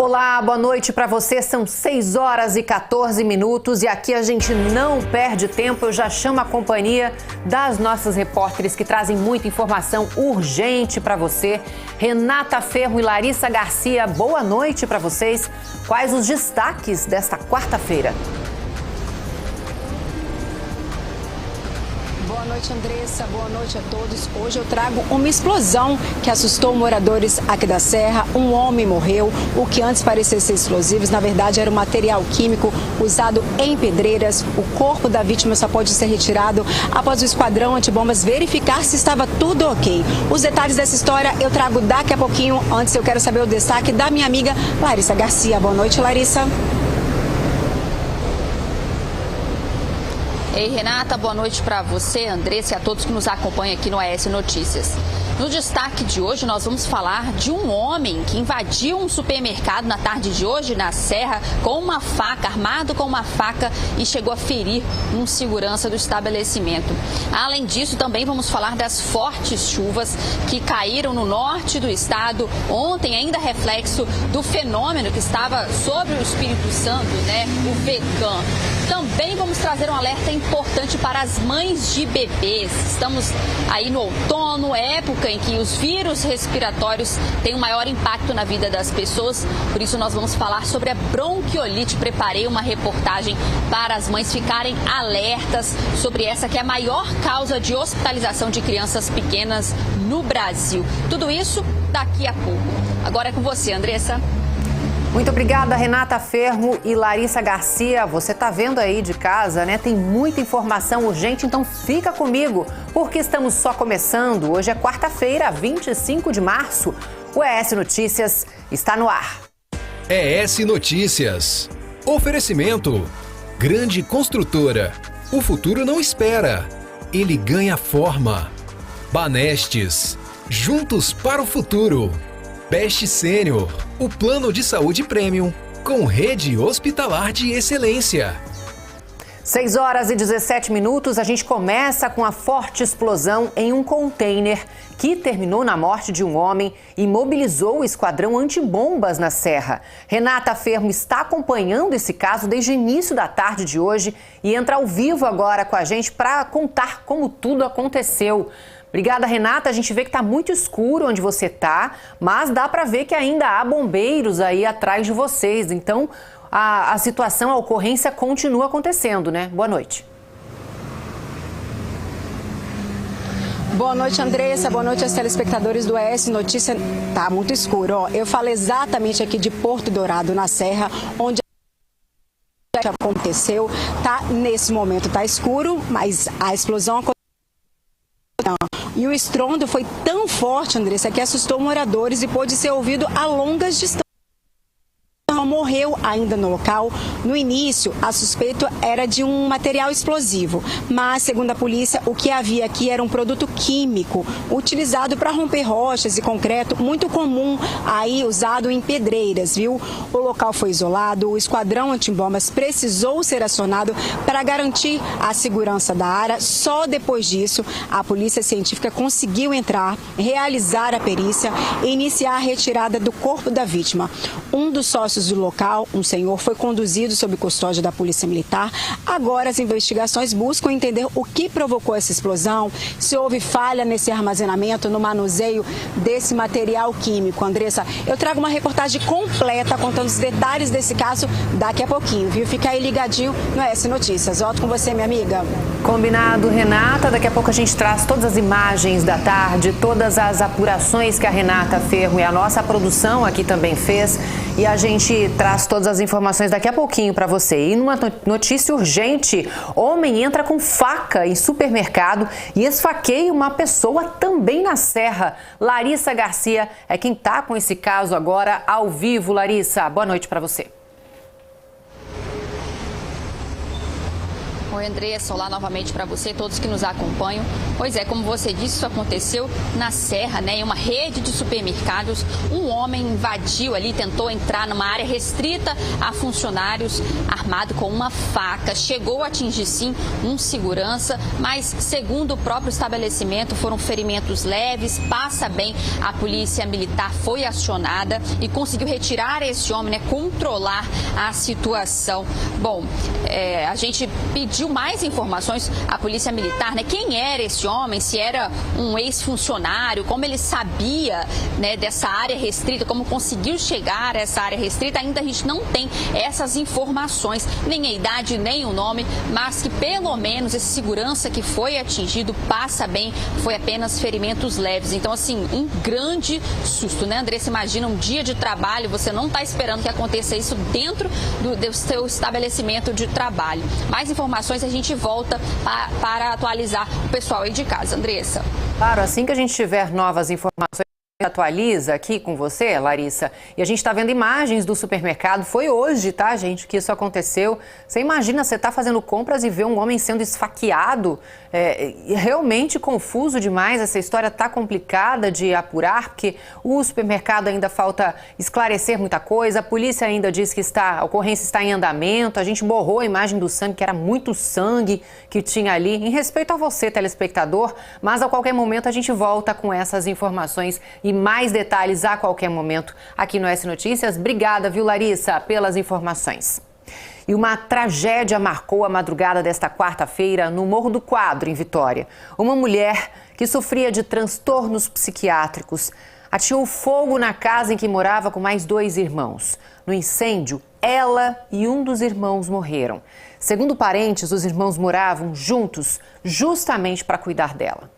Olá, boa noite para você. São 6 horas e 14 minutos e aqui a gente não perde tempo. Eu já chamo a companhia das nossas repórteres que trazem muita informação urgente para você. Renata Ferro e Larissa Garcia, boa noite para vocês. Quais os destaques desta quarta-feira? Boa noite, Andressa. Boa noite a todos. Hoje eu trago uma explosão que assustou moradores aqui da Serra. Um homem morreu. O que antes parecia ser explosivos, na verdade, era um material químico usado em pedreiras. O corpo da vítima só pode ser retirado após o esquadrão antibombas verificar se estava tudo ok. Os detalhes dessa história eu trago daqui a pouquinho. Antes, eu quero saber o destaque da minha amiga Larissa Garcia. Boa noite, Larissa. Ei, Renata, boa noite para você, Andressa e a todos que nos acompanham aqui no AS Notícias. No destaque de hoje, nós vamos falar de um homem que invadiu um supermercado na tarde de hoje, na Serra, com uma faca, armado com uma faca, e chegou a ferir um segurança do estabelecimento. Além disso, também vamos falar das fortes chuvas que caíram no norte do estado. Ontem, ainda reflexo do fenômeno que estava sobre o Espírito Santo, o VECAM. Também vamos trazer um alerta importante para as mães de bebês. Estamos aí no outono, época em que os vírus respiratórios têm um maior impacto na vida das pessoas. Por isso nós vamos falar sobre a bronquiolite. Preparei uma reportagem para as mães ficarem alertas sobre essa que é a maior causa de hospitalização de crianças pequenas no Brasil. Tudo isso daqui a pouco. Agora é com você, Andressa. Muito obrigada, Renata Ferro e Larissa Garcia. Você está vendo aí de casa, né? Tem muita informação urgente, então fica comigo, porque estamos só começando. Hoje é quarta-feira, 25 de março. O ES Notícias está no ar. ES Notícias. Oferecimento. Grande construtora. O futuro não espera. Ele ganha forma. Banestes. Juntos para o futuro. Best Sênior, o plano de saúde premium, com rede hospitalar de excelência. 6 horas e 17 minutos, a gente começa com a forte explosão em um container que terminou na morte de um homem e mobilizou o esquadrão antibombas na Serra. Renata Ferro está acompanhando esse caso desde o início da tarde de hoje e entra ao vivo agora com a gente para contar como tudo aconteceu. Obrigada, Renata. A gente vê que está muito escuro onde você está, mas dá para ver que ainda há bombeiros aí atrás de vocês. Então, a situação, a ocorrência continua acontecendo, né? Boa noite. Boa noite, Andressa. Boa noite aos telespectadores do ES Notícia. Tá muito escuro, ó. Eu falo exatamente aqui de Porto Dourado, na Serra, onde aconteceu. Tá, nesse momento tá escuro, mas a explosão aconteceu. E o estrondo foi tão forte, Andressa, que assustou moradores e pôde ser ouvido a longas distâncias. Morreu ainda no local. No início, a suspeita era de um material explosivo, mas, segundo a polícia, o que havia aqui era um produto químico utilizado para romper rochas e concreto, muito comum aí usado em pedreiras, viu? O local foi isolado, o esquadrão antibombas precisou ser acionado para garantir a segurança da área. Só depois disso, a polícia científica conseguiu entrar, realizar a perícia e iniciar a retirada do corpo da vítima. Um dos sócios do local, um senhor, foi conduzido sob custódia da Polícia Militar. Agora as investigações buscam entender o que provocou essa explosão, se houve falha nesse armazenamento, no manuseio desse material químico. Andressa, eu trago uma reportagem completa contando os detalhes desse caso daqui a pouquinho, viu? Fica aí ligadinho no ES Notícias. Volto com você, minha amiga. Combinado, Renata. Daqui a pouco a gente traz todas as imagens da tarde, todas as apurações que a Renata Ferro e a nossa produção aqui também fez. E a gente traz todas as informações daqui a pouquinho para você. E numa notícia urgente, homem entra com faca em supermercado e esfaqueia uma pessoa também na Serra. Larissa Garcia é quem está com esse caso agora ao vivo. Larissa, boa noite para você. Oi, Andressa, olá novamente para você, todos que nos acompanham. Pois é, como você disse, isso aconteceu na Serra, né? Em uma rede de supermercados, um homem invadiu ali, tentou entrar numa área restrita a funcionários, armado com uma faca. Chegou a atingir, sim, um segurança, mas, segundo o próprio estabelecimento, foram ferimentos leves, passa bem. A polícia militar foi acionada e conseguiu retirar esse homem, né? Controlar a situação. Bom, a gente pediu mais informações à polícia militar, né? Quem era esse homem, se era um ex-funcionário, como ele sabia, né, dessa área restrita, como conseguiu chegar a essa área restrita, ainda a gente não tem essas informações, nem a idade, nem o nome, mas que pelo menos esse segurança que foi atingido passa bem, foi apenas ferimentos leves. Então, assim, um grande susto, né, Andressa? Imagina um dia de trabalho, você não está esperando que aconteça isso dentro do seu estabelecimento de trabalho. Mais informações a gente volta para atualizar o pessoal aí de casa. Andressa. Claro, assim que a gente tiver novas informações, atualiza aqui com você, Larissa. E a gente está vendo imagens do supermercado. Foi hoje, tá, gente, que isso aconteceu. Você imagina, você tá fazendo compras e vê um homem sendo esfaqueado. Realmente confuso demais. Essa história tá complicada de apurar, porque o supermercado ainda falta esclarecer muita coisa. A polícia ainda diz que a ocorrência está em andamento. A gente borrou a imagem do sangue, que era muito sangue que tinha ali. Em respeito a você, telespectador, mas a qualquer momento a gente volta com essas informações e mais detalhes a qualquer momento aqui no S Notícias. Obrigada, viu, Larissa, pelas informações. E uma tragédia marcou a madrugada desta quarta-feira no Morro do Quadro, em Vitória. Uma mulher que sofria de transtornos psiquiátricos ateou fogo na casa em que morava com mais 2 irmãos. No incêndio, ela e um dos irmãos morreram. Segundo parentes, os irmãos moravam juntos justamente para cuidar dela.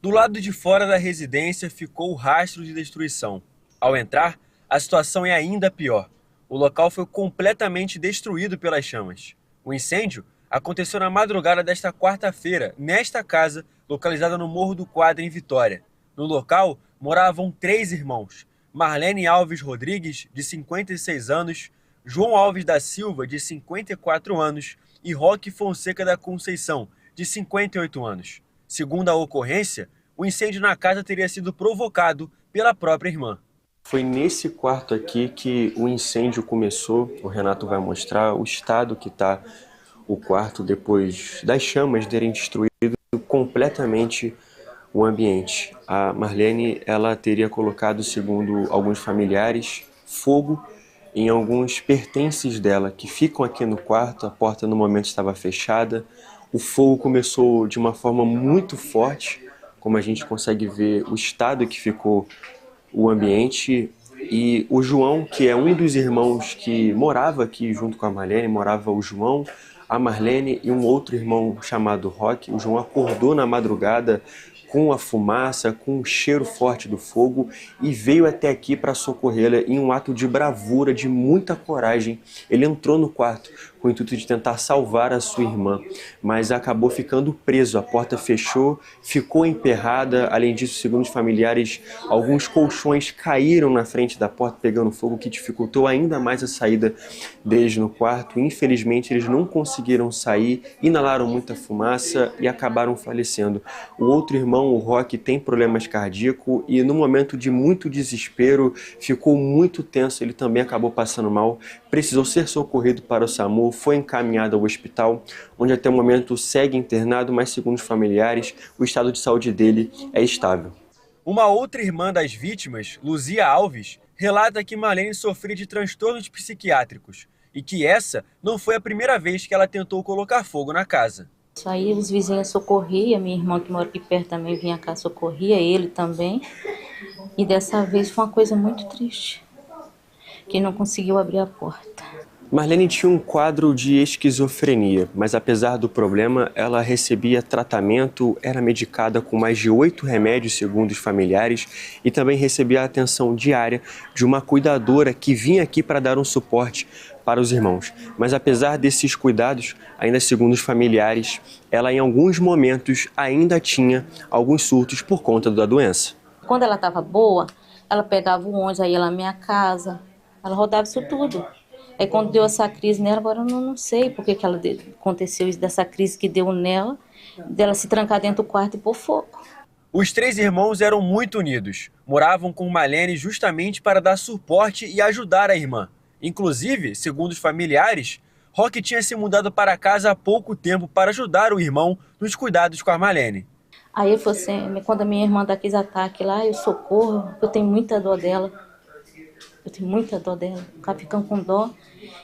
Do lado de fora da residência ficou o rastro de destruição. Ao entrar, a situação é ainda pior. O local foi completamente destruído pelas chamas. O incêndio aconteceu na madrugada desta quarta-feira, nesta casa, localizada no Morro do Quadro, em Vitória. No local, moravam 3 irmãos. Marlene Alves Rodrigues, de 56 anos, João Alves da Silva, de 54 anos, e Roque Fonseca da Conceição, de 58 anos. Segundo a ocorrência, o incêndio na casa teria sido provocado pela própria irmã. Foi nesse quarto aqui que o incêndio começou. O Renato vai mostrar o estado que está o quarto depois das chamas terem destruído completamente o ambiente. A Marlene, ela teria colocado, segundo alguns familiares, fogo em alguns pertences dela que ficam aqui no quarto. A porta no momento estava fechada. O fogo começou de uma forma muito forte, como a gente consegue ver o estado que ficou o ambiente. E o João, que é um dos irmãos que morava aqui junto com a Marlene, morava o João, a Marlene e um outro irmão chamado Roque. O João acordou na madrugada com a fumaça, com o cheiro forte do fogo e veio até aqui para socorrê-la em um ato de bravura, de muita coragem. Ele entrou no quarto com o intuito de tentar salvar a sua irmã, mas acabou ficando preso. A porta fechou, ficou emperrada. Além disso, segundo os familiares, alguns colchões caíram na frente da porta pegando fogo, que dificultou ainda mais a saída deles no quarto. Infelizmente, eles não conseguiram sair, inalaram muita fumaça e acabaram falecendo. O outro irmão, o Roque, tem problemas cardíacos e no momento de muito desespero, ficou muito tenso. Ele também acabou passando mal, precisou ser socorrido para o SAMU, foi encaminhado ao hospital, onde até o momento segue internado, mas segundo os familiares, o estado de saúde dele é estável. Uma outra irmã das vítimas, Luzia Alves, relata que Marlene sofria de transtornos psiquiátricos e que essa não foi a primeira vez que ela tentou colocar fogo na casa. Isso aí os vizinhos socorriam, minha irmã que mora aqui perto também vinha cá, socorria, ele também. E dessa vez foi uma coisa muito triste, que não conseguiu abrir a porta. Marlene tinha um quadro de esquizofrenia, mas apesar do problema, ela recebia tratamento, era medicada com mais de 8 remédios, segundo os familiares, e também recebia a atenção diária de uma cuidadora que vinha aqui para dar um suporte para os irmãos. Mas apesar desses cuidados, ainda segundo os familiares, ela em alguns momentos ainda tinha alguns surtos por conta da doença. Quando ela estava boa, ela pegava o ônibus, aí ia lá na minha casa, ela rodava isso tudo. Aí quando deu essa crise nela, agora eu não sei porque que aconteceu isso, dessa crise que deu nela, dela se trancar dentro do quarto e pôr fogo. Os 3 irmãos eram muito unidos. Moravam com Marlene justamente para dar suporte e ajudar a irmã. Inclusive, segundo os familiares, Roque tinha se mudado para casa há pouco tempo para ajudar o irmão nos cuidados com a Marlene. Aí ele falou assim, quando a minha irmã dá aqueles ataques lá, eu socorro, eu tenho muita dor dela. Eu tenho muita dor dela, ficar ficando com dó,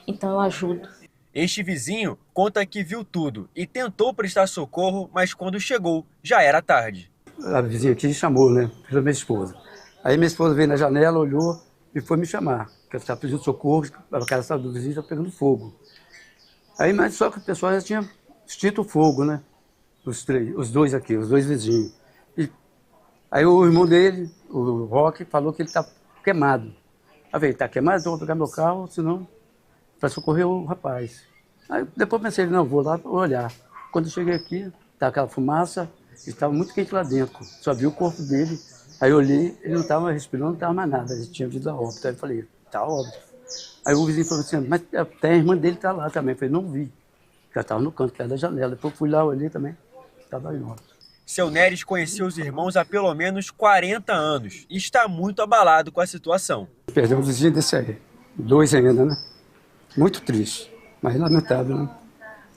então eu ajudo. Este vizinho conta que viu tudo e tentou prestar socorro, mas quando chegou, já era tarde. A vizinha aqui chamou, né, pela minha esposa. Aí minha esposa veio na janela, olhou e foi me chamar, porque ela estava pedindo socorro, a casa do vizinho estava pegando fogo. Aí, mas só que o pessoal já tinha extinto o fogo, né, os dois aqui, os 2 vizinhos. E aí o irmão dele, o Roque, falou que ele está queimado. Eu falei, tá queimado, então eu vou pegar meu carro, senão para socorrer o rapaz. Aí depois pensei, não, vou lá olhar. Quando eu cheguei aqui, tá aquela fumaça, estava muito quente lá dentro, só vi o corpo dele. Aí eu olhei, ele não estava respirando, não estava mais nada, ele tinha vindo a óbito. Aí eu falei, tá óbito. Aí o vizinho falou assim, mas até a irmã dele tá lá também. Eu falei, não vi, porque ela estava no canto, que era da janela. Depois eu fui lá, olhei também, estava em óbito. Seu Neres conheceu os irmãos há pelo menos 40 anos e está muito abalado com a situação. Perdeu o vizinho desse aí, 2 ainda, né? Muito triste, mas lamentável, né?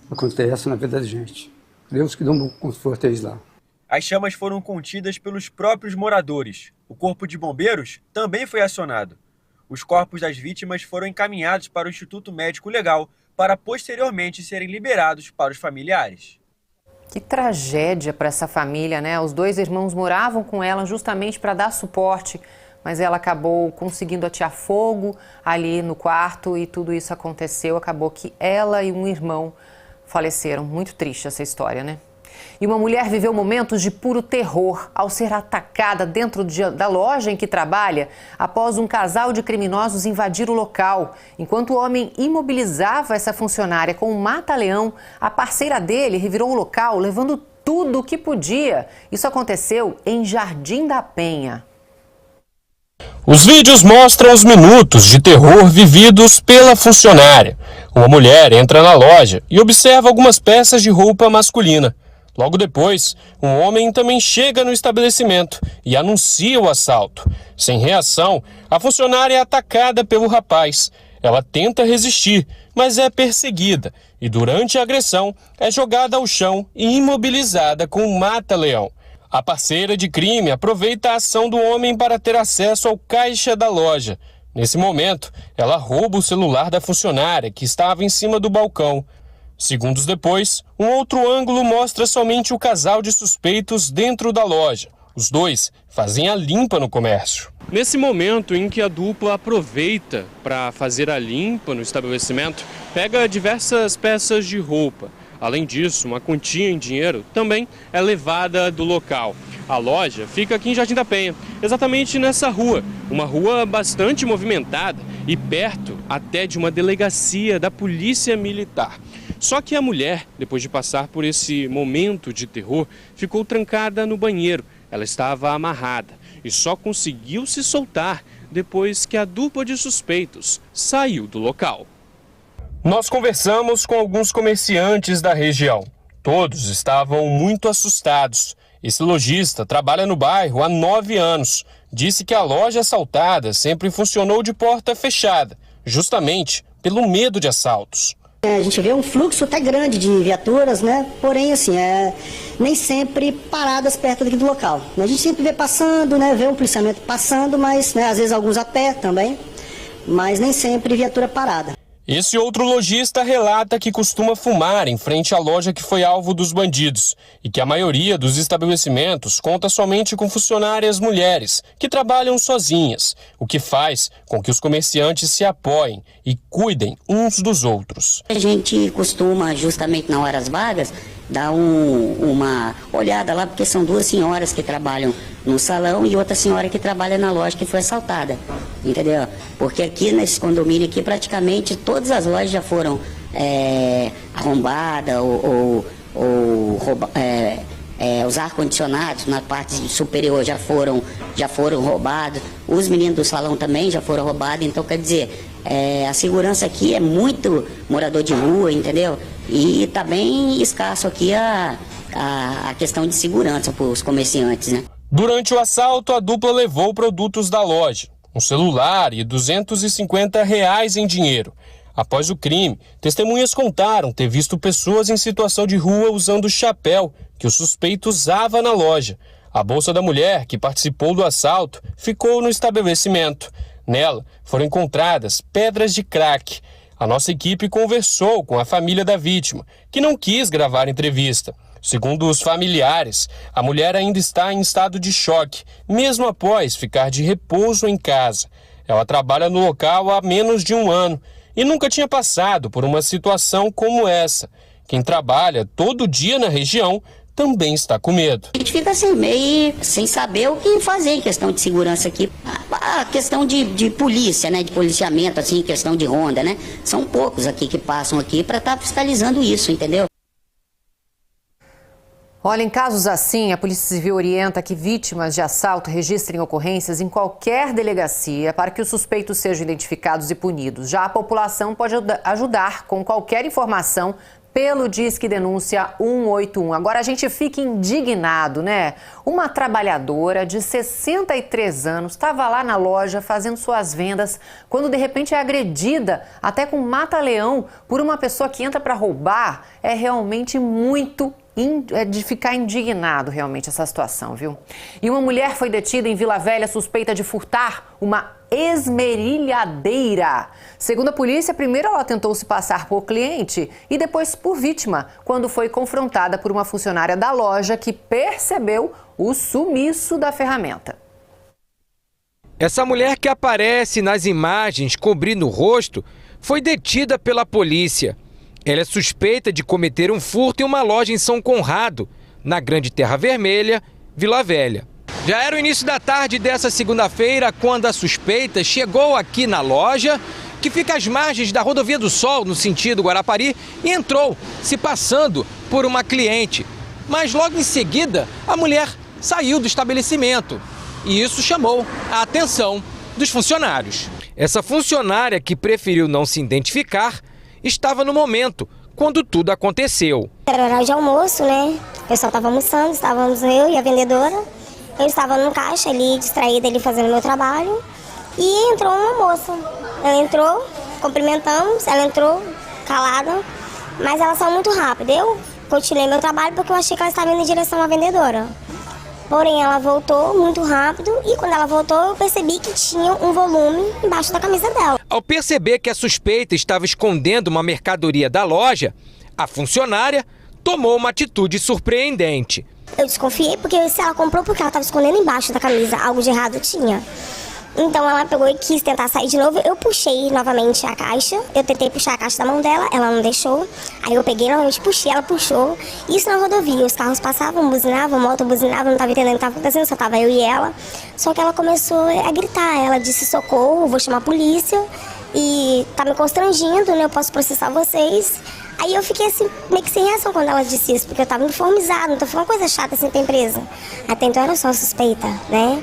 Acontece na vida da gente. Deus que dá um bom conforto a eles lá. As chamas foram contidas pelos próprios moradores. O Corpo de Bombeiros também foi acionado. Os corpos das vítimas foram encaminhados para o Instituto Médico Legal para posteriormente serem liberados para os familiares. Que tragédia para essa família, né? Os 2 irmãos moravam com ela justamente para dar suporte, mas ela acabou conseguindo atear fogo ali no quarto e tudo isso aconteceu. Acabou que ela e um irmão faleceram. Muito triste essa história, né? E uma mulher viveu momentos de puro terror ao ser atacada dentro da loja em que trabalha após um casal de criminosos invadir o local. Enquanto o homem imobilizava essa funcionária com um mata-leão, a parceira dele revirou o local levando tudo o que podia. Isso aconteceu em Jardim da Penha. Os vídeos mostram os minutos de terror vividos pela funcionária. Uma mulher entra na loja e observa algumas peças de roupa masculina. Logo depois, um homem também chega no estabelecimento e anuncia o assalto. Sem reação, a funcionária é atacada pelo rapaz. Ela tenta resistir, mas é perseguida e durante a agressão é jogada ao chão e imobilizada com um mata-leão. A parceira de crime aproveita a ação do homem para ter acesso ao caixa da loja. Nesse momento, ela rouba o celular da funcionária que estava em cima do balcão. Segundos depois, um outro ângulo mostra somente o casal de suspeitos dentro da loja. Os 2 fazem a limpa no comércio. Nesse momento em que a dupla aproveita para fazer a limpa no estabelecimento, pega diversas peças de roupa. Além disso, uma quantia em dinheiro também é levada do local. A loja fica aqui em Jardim da Penha, exatamente nessa rua. Uma rua bastante movimentada e perto até de uma delegacia da Polícia Militar. Só que a mulher, depois de passar por esse momento de terror, ficou trancada no banheiro. Ela estava amarrada e só conseguiu se soltar depois que a dupla de suspeitos saiu do local. Nós conversamos com alguns comerciantes da região. Todos estavam muito assustados. Esse lojista trabalha no bairro há 9 anos. Disse que a loja assaltada sempre funcionou de porta fechada, justamente pelo medo de assaltos. A gente vê um fluxo até grande de viaturas, né? Porém, assim, nem sempre paradas perto daqui do local. A gente sempre vê passando, né? Vê um policiamento passando, mas às vezes alguns a pé também, mas nem sempre viatura parada. Esse outro lojista relata que costuma fumar em frente à loja que foi alvo dos bandidos e que a maioria dos estabelecimentos conta somente com funcionárias mulheres que trabalham sozinhas, o que faz com que os comerciantes se apoiem e cuidem uns dos outros. A gente costuma, justamente nas horas vagas, dar uma olhada lá, porque são 2 senhoras que trabalham no salão e outra senhora que trabalha na loja que foi assaltada, entendeu? Porque aqui nesse condomínio aqui praticamente todas as lojas já foram arrombadas os ar-condicionados na parte superior já foram roubados, os meninos do salão também já foram roubados, então quer dizer, A segurança aqui é muito morador de rua, entendeu? E tá bem escasso aqui a questão de segurança para os comerciantes, né? Durante o assalto, a dupla levou produtos da loja, um celular e R$250 em dinheiro. Após o crime, testemunhas contaram ter visto pessoas em situação de rua usando o chapéu que o suspeito usava na loja. A bolsa da mulher, que participou do assalto, ficou no estabelecimento. Nela foram encontradas pedras de crack. A nossa equipe conversou com a família da vítima, que não quis gravar entrevista. Segundo os familiares, a mulher ainda está em estado de choque, mesmo após ficar de repouso em casa. Ela trabalha no local há menos de um ano e nunca tinha passado por uma situação como essa. Quem trabalha todo dia na região também está com medo. A gente fica assim, meio sem saber o que fazer em questão de segurança aqui. A questão de polícia, né, de policiamento, assim, questão de ronda, né? São poucos aqui que passam aqui para estar fiscalizando isso, entendeu? Olha, em casos assim, a Polícia Civil orienta que vítimas de assalto registrem ocorrências em qualquer delegacia para que os suspeitos sejam identificados e punidos. Já a população pode ajudar com qualquer informação pelo Disque Denúncia 181. Agora a gente fica indignado, né? Uma trabalhadora de 63 anos estava lá na loja fazendo suas vendas quando de repente é agredida, até com mata-leão, por uma pessoa que entra para roubar. É realmente muito de ficar indignado realmente essa situação, viu? E uma mulher foi detida em Vila Velha suspeita de furtar uma esmerilhadeira. Segundo a polícia, primeiro ela tentou se passar por cliente e depois por vítima, quando foi confrontada por uma funcionária da loja que percebeu o sumiço da ferramenta. Essa mulher que aparece nas imagens cobrindo o rosto foi detida pela polícia. Ela é suspeita de cometer um furto em uma loja em São Conrado, na Grande Terra Vermelha, Vila Velha. Já era o início da tarde dessa segunda-feira quando a suspeita chegou aqui na loja, que fica às margens da Rodovia do Sol, no sentido Guarapari, e entrou, se passando por uma cliente. Mas logo em seguida, a mulher saiu do estabelecimento. E isso chamou a atenção dos funcionários. Essa funcionária, que preferiu não se identificar, estava no momento quando tudo aconteceu. Era horário de almoço, né? O pessoal estava almoçando, estávamos eu e a vendedora. Eu estava no caixa ali, distraída ali fazendo meu trabalho. E entrou uma moça. Ela entrou, cumprimentamos, ela entrou calada, mas ela saiu muito rápido. Eu continuei meu trabalho porque eu achei que ela estava indo em direção à vendedora. Porém, ela voltou muito rápido e quando ela voltou, eu percebi que tinha um volume embaixo da camisa dela. Ao perceber que a suspeita estava escondendo uma mercadoria da loja, a funcionária tomou uma atitude surpreendente. Eu desconfiei porque se ela comprou porque ela estava escondendo embaixo da camisa, algo de errado tinha. Então ela pegou e quis tentar sair de novo, eu puxei novamente a caixa, eu tentei puxar a caixa da mão dela, ela não deixou, aí eu peguei novamente, puxei, ela puxou, isso na rodovia, os carros passavam, buzinavam, a moto buzinava, não estava entendendo o que estava acontecendo, só estava eu e ela, só que ela começou a gritar, ela disse socorro, vou chamar a polícia e tá me constrangindo, né, eu posso processar vocês. Aí eu fiquei assim, meio que sem reação quando ela disse isso, porque eu estava uniformizada, então foi uma coisa chata assim pra empresa, até então era só suspeita, né.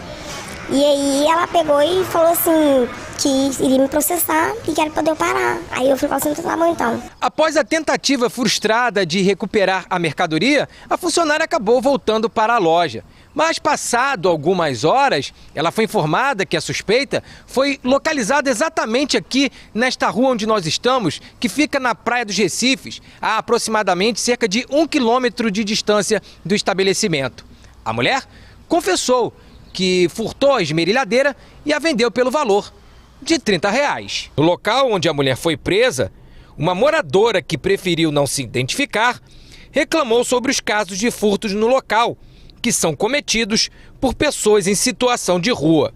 E aí ela pegou e falou assim que iria me processar e que era pra eu parar. Aí eu falei assim, tá bom então. Após a tentativa frustrada de recuperar a mercadoria, a funcionária acabou voltando para a loja. Mas passado algumas horas, ela foi informada que a suspeita foi localizada exatamente aqui nesta rua onde nós estamos, que fica na Praia dos Recifes, a aproximadamente cerca de 1 quilômetro de distância do estabelecimento. A mulher confessou que furtou a esmerilhadeira e a vendeu pelo valor de R$30. No local onde a mulher foi presa, uma moradora que preferiu não se identificar reclamou sobre os casos de furtos no local, que são cometidos por pessoas em situação de rua.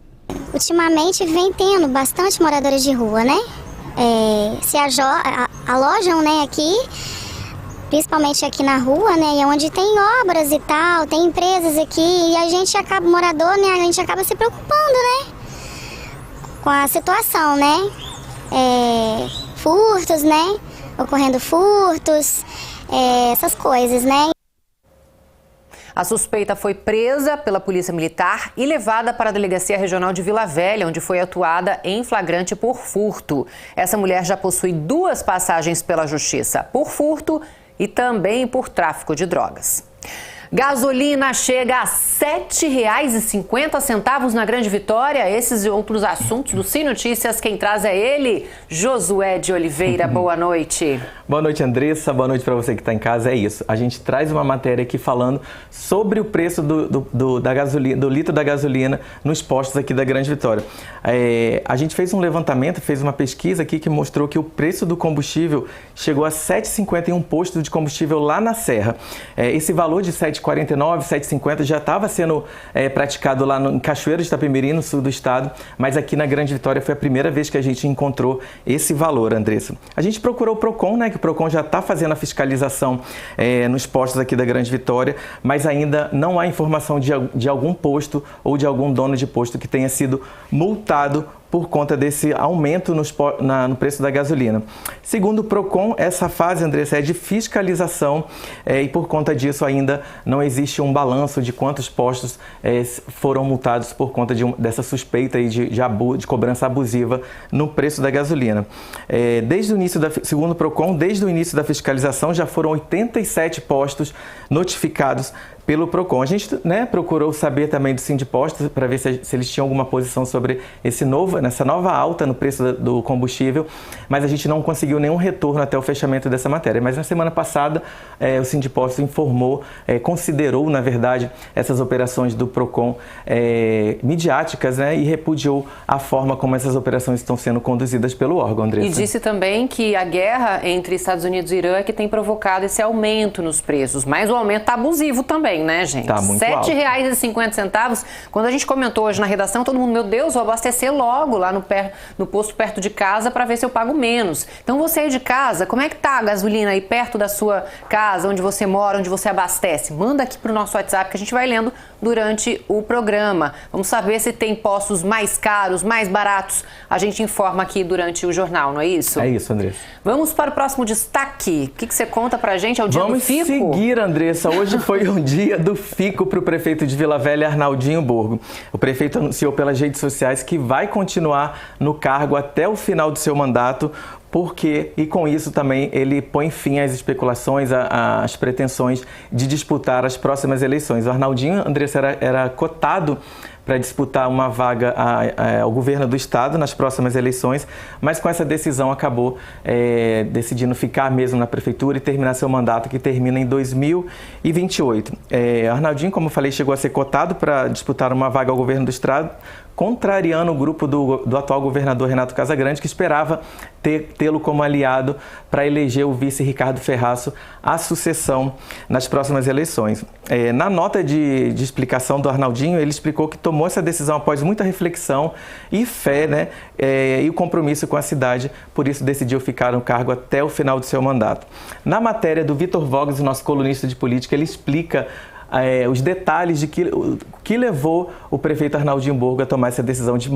Ultimamente vem tendo bastante moradores de rua, né? Se alojam, né, aqui, principalmente aqui na rua, né, onde tem obras e tal, tem empresas aqui, e a gente acaba, morador, né, a gente acaba se preocupando, né, com a situação, né, furtos, né, ocorrendo furtos, essas coisas, né. A suspeita foi presa pela Polícia Militar e levada para a Delegacia Regional de Vila Velha, onde foi atuada em flagrante por furto. Essa mulher já possui 2 passagens pela Justiça por furto e também por tráfico de drogas. Gasolina chega a R$ 7,50 na Grande Vitória. Esses e outros assuntos do Sim Notícias, quem traz é ele, Josué de Oliveira. Boa noite. Boa noite, Andressa. Boa noite para você que está em casa. É isso. A gente traz uma matéria aqui falando sobre o preço da gasolina, do litro da gasolina nos postos aqui da Grande Vitória. A gente fez um levantamento, fez uma pesquisa aqui que mostrou que o preço do combustível chegou a R$ 7,50 em um posto de combustível lá na Serra. Esse valor de R$ 7,49, R$ 7,50 já estava sendo praticado lá em Cachoeiro de Itapemirim, no sul do estado, mas aqui na Grande Vitória foi a primeira vez que a gente encontrou esse valor, Andressa. A gente procurou o PROCON, né, que o PROCON já está fazendo a fiscalização nos postos aqui da Grande Vitória, mas ainda não há informação de algum posto ou de algum dono de posto que tenha sido multado por conta desse aumento no preço da gasolina. Segundo o PROCON, essa fase, Andressa, é de fiscalização e por conta disso ainda não existe um balanço de quantos postos foram multados por conta dessa suspeita aí de cobrança abusiva no preço da gasolina. Segundo o PROCON, desde o início da fiscalização já foram 87 postos notificados pelo PROCON. A gente procurou saber também do Sindipostos para ver se eles tinham alguma posição sobre nessa nova alta no preço do combustível, mas a gente não conseguiu nenhum retorno até o fechamento dessa matéria. Mas na semana passada o Sindipostos informou, considerou, na verdade, essas operações do PROCON midiáticas, e repudiou a forma como essas operações estão sendo conduzidas pelo órgão, Andressa. E disse também que a guerra entre Estados Unidos e Irã é que tem provocado esse aumento nos preços, mas o aumento está abusivo também, né, gente? Tá muito alto. R$ 7,50. Quando a gente comentou hoje na redação, todo mundo, meu Deus, vou abastecer logo lá no posto perto de casa para ver se eu pago menos. Então você aí de casa, como é que tá a gasolina aí perto da sua casa, onde você mora, onde você abastece? Manda aqui pro nosso WhatsApp que a gente vai lendo durante o programa. Vamos saber se tem postos mais caros, mais baratos. A gente informa aqui durante o jornal, não é isso? É isso, Andressa. Vamos para o próximo destaque. O que você conta pra gente? É o dia do Fico? Vamos seguir, Andressa. Hoje foi um dia do Fico para o prefeito de Vila Velha, Arnaldinho Borgo. O prefeito anunciou pelas redes sociais que vai continuar no cargo até o final do seu mandato, e com isso também ele põe fim às especulações, às pretensões de disputar as próximas eleições. O Arnaldinho, Andressa, era cotado para disputar uma vaga ao governo do estado nas próximas eleições, mas com essa decisão acabou decidindo ficar mesmo na prefeitura e terminar seu mandato, que termina em 2028. Arnaldinho, como eu falei, chegou a ser cotado para disputar uma vaga ao governo do estado, contrariando o grupo do atual governador Renato Casagrande, que esperava tê-lo como aliado para eleger o vice Ricardo Ferraço à sucessão nas próximas eleições. Na nota de explicação do Arnaldinho, ele explicou que tomou essa decisão após muita reflexão e fé, e o compromisso com a cidade, por isso decidiu ficar no cargo até o final do seu mandato. Na matéria do Vitor Voges, o nosso colunista de política, ele explica os detalhes de que levou o prefeito Arnaldinho Borgo a tomar essa decisão de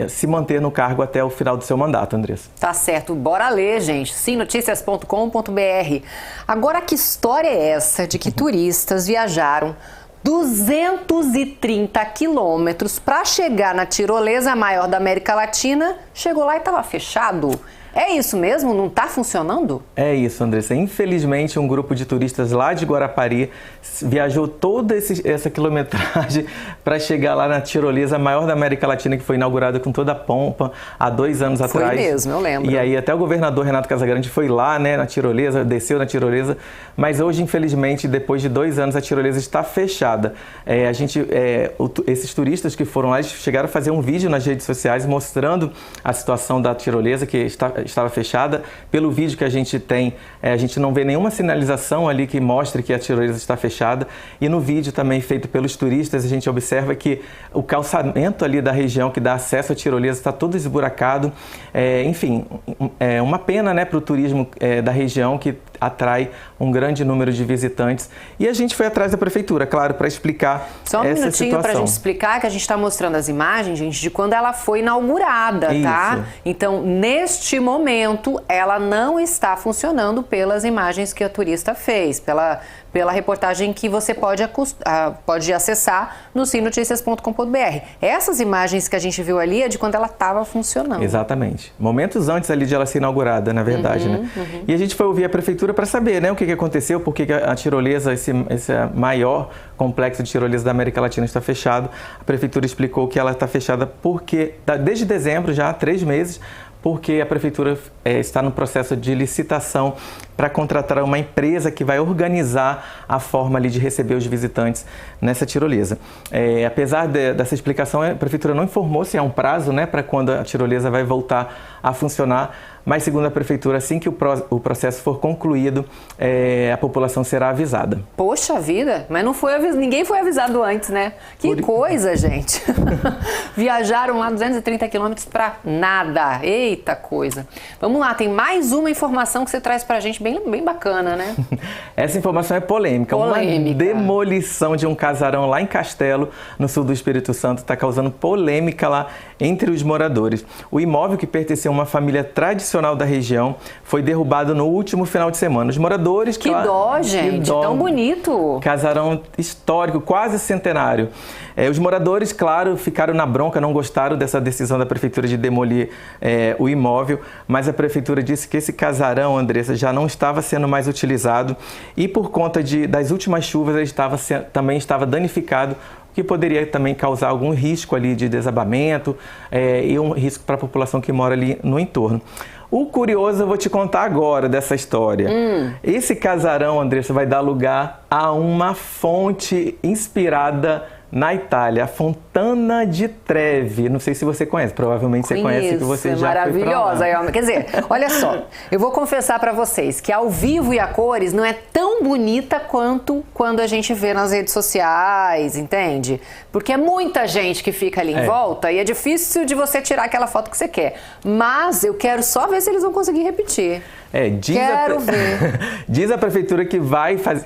se manter no cargo até o final do seu mandato, Andressa. Tá certo, bora ler, gente. simnoticias.com.br. Agora, que história é essa de que turistas viajaram 230 quilômetros para chegar na tirolesa maior da América Latina, chegou lá e estava fechado? É isso mesmo? Não está funcionando? É isso, Andressa. Infelizmente, um grupo de turistas lá de Guarapari viajou toda essa quilometragem para chegar lá na tirolesa maior da América Latina, que foi inaugurada com toda a pompa há 2 anos atrás. Foi mesmo, eu lembro. E aí até o governador Renato Casagrande foi lá, na tirolesa, desceu na tirolesa, mas hoje, infelizmente, depois de 2 anos, a tirolesa está fechada. Esses turistas que foram lá, eles chegaram a fazer um vídeo nas redes sociais mostrando a situação da tirolesa, que estava fechada. Pelo vídeo que a gente tem, a gente não vê nenhuma sinalização ali que mostre que a tirolesa está fechada. E no vídeo também feito pelos turistas, a gente observa que o calçamento ali da região que dá acesso à tirolesa está todo esburacado. Enfim, é uma pena, para o turismo da região que atrai um grande número de visitantes. E a gente foi atrás da prefeitura, claro, para explicar só um essa minutinho para a gente situação. explicar que a gente está mostrando as imagens, gente, de quando ela foi inaugurada, tá? Então, neste momento, ela não está funcionando pelas imagens que a turista fez, pela reportagem que você pode acessar no sinoticias.com.br. Essas imagens que a gente viu ali é de quando ela estava funcionando. Exatamente. Momentos antes ali de ela ser inaugurada, na verdade, né? E a gente foi ouvir a prefeitura para saber, né, o que aconteceu, por que a tirolesa, esse maior complexo de tirolesa da América Latina está fechado. A prefeitura explicou que ela está fechada porque, desde dezembro, já há 3 meses, porque a prefeitura está no processo de licitação para contratar uma empresa que vai organizar a forma ali de receber os visitantes nessa tirolesa. Apesar dessa explicação, a prefeitura não informou se há um prazo, né, para quando a tirolesa vai voltar a funcionar, mas segundo a prefeitura, assim que o processo for concluído, a população será avisada. Poxa vida, mas ninguém foi avisado antes, né? Que coisa, gente. Viajaram lá 230 quilômetros para nada. Eita coisa. Vamos lá, tem mais uma informação que você traz pra gente bem bacana, né? Essa informação é polêmica. Uma demolição de um casarão lá em Castelo, no sul do Espírito Santo, está causando polêmica lá entre os moradores. O imóvel, que pertencia a uma família tradicional da região, foi derrubado no último final de semana. Os moradores... Que dó, gente, tão bonito. Casarão histórico, quase centenário. Os moradores, claro, ficaram na bronca, não gostaram dessa decisão da prefeitura de demolir o imóvel, mas a prefeitura disse que esse casarão, Andressa, já não estava sendo mais utilizado e por conta das últimas chuvas ele também estava danificado, que poderia também causar algum risco ali de desabamento e um risco para a população que mora ali no entorno. O curioso eu vou te contar agora dessa história. Esse casarão, Andressa, vai dar lugar a uma fonte inspirada na Itália, a Fontana di Trevi. Não sei se você conhece, provavelmente você conhece, que você já foi pra lá. Maravilhosa. Quer dizer, olha só, eu vou confessar pra vocês que ao vivo e a cores não é tão bonita quanto quando a gente vê nas redes sociais, entende? Porque é muita gente que fica ali em volta e é difícil de você tirar aquela foto que você quer. Mas eu quero só ver se eles vão conseguir repetir. Quero ver. Diz a prefeitura que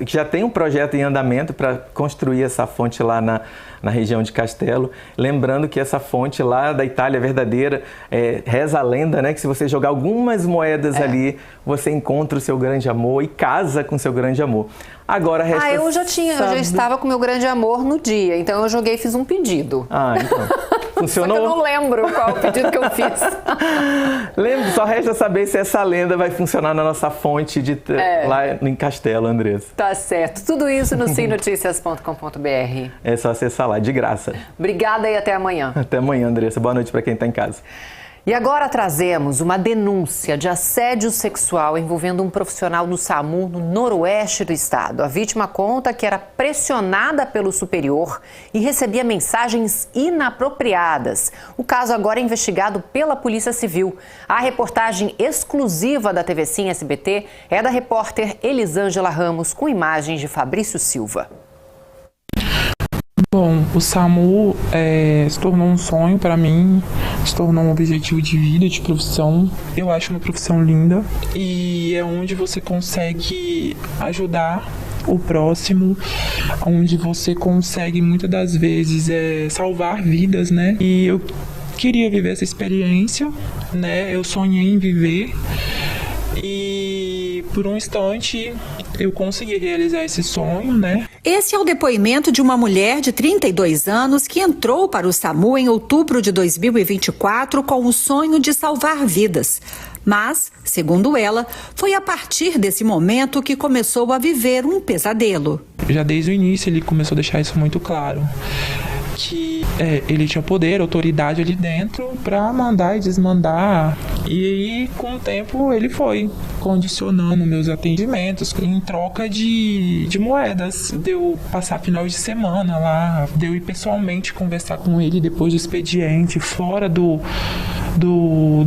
que já tem um projeto em andamento para construir essa fonte lá na região de Castelo. Lembrando que essa fonte lá da Itália verdadeira, reza a lenda, né, que se você jogar algumas moedas ali, você encontra o seu grande amor e casa com o seu grande amor. Agora resta eu já estava com o meu grande amor no dia, então eu joguei e fiz um pedido. Então. Funcionou? Só que eu não lembro qual o pedido que eu fiz. Só resta saber se essa lenda vai funcionar na nossa fonte lá em Castelo, Andressa. Tá certo. Tudo isso no sinoticias.com.br. É só acessar lá, de graça. Obrigada e até amanhã. Até amanhã, Andressa. Boa noite para quem está em casa. E agora trazemos uma denúncia de assédio sexual envolvendo um profissional do SAMU no noroeste do estado. A vítima conta que era pressionada pelo superior e recebia mensagens inapropriadas. O caso agora é investigado pela Polícia Civil. A reportagem exclusiva da TV Sim SBT é da repórter Elisângela Ramos, com imagens de Fabrício Silva. Bom, o SAMU se tornou um sonho para mim, se tornou um objetivo de vida, de profissão. Eu acho uma profissão linda e é onde você consegue ajudar o próximo, onde você consegue muitas das vezes salvar vidas, né? E eu queria viver essa experiência, né? Eu sonhei em viver e por um instante eu consegui realizar esse sonho, né? Esse é o depoimento de uma mulher de 32 anos que entrou para o SAMU em outubro de 2024 com o sonho de salvar vidas. Mas, segundo ela, foi a partir desse momento que começou a viver um pesadelo. Já desde o início ele começou a deixar isso muito claro. Que ele tinha poder, autoridade ali dentro para mandar e desmandar. E aí, com o tempo, ele foi condicionando meus atendimentos em troca de moedas. De eu passar final de semana lá, de eu ir pessoalmente conversar com ele depois do expediente, fora do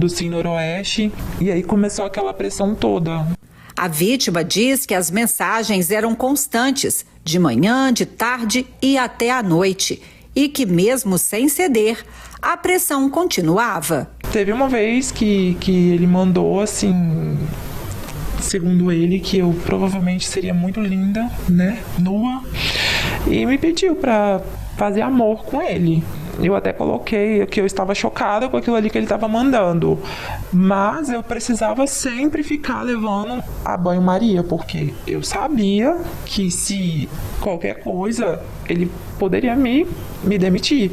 Sim Noroeste. E aí começou aquela pressão toda. A vítima diz que as mensagens eram constantes, de manhã, de tarde e até à noite. E que mesmo sem ceder, a pressão continuava. Teve uma vez que ele mandou assim, segundo ele, que eu provavelmente seria muito linda, né, nua, e me pediu para fazer amor com ele. Eu até coloquei que eu estava chocada com aquilo ali que ele estava mandando, mas eu precisava sempre ficar levando a banho-maria, porque eu sabia que se qualquer coisa ele poderia me demitir.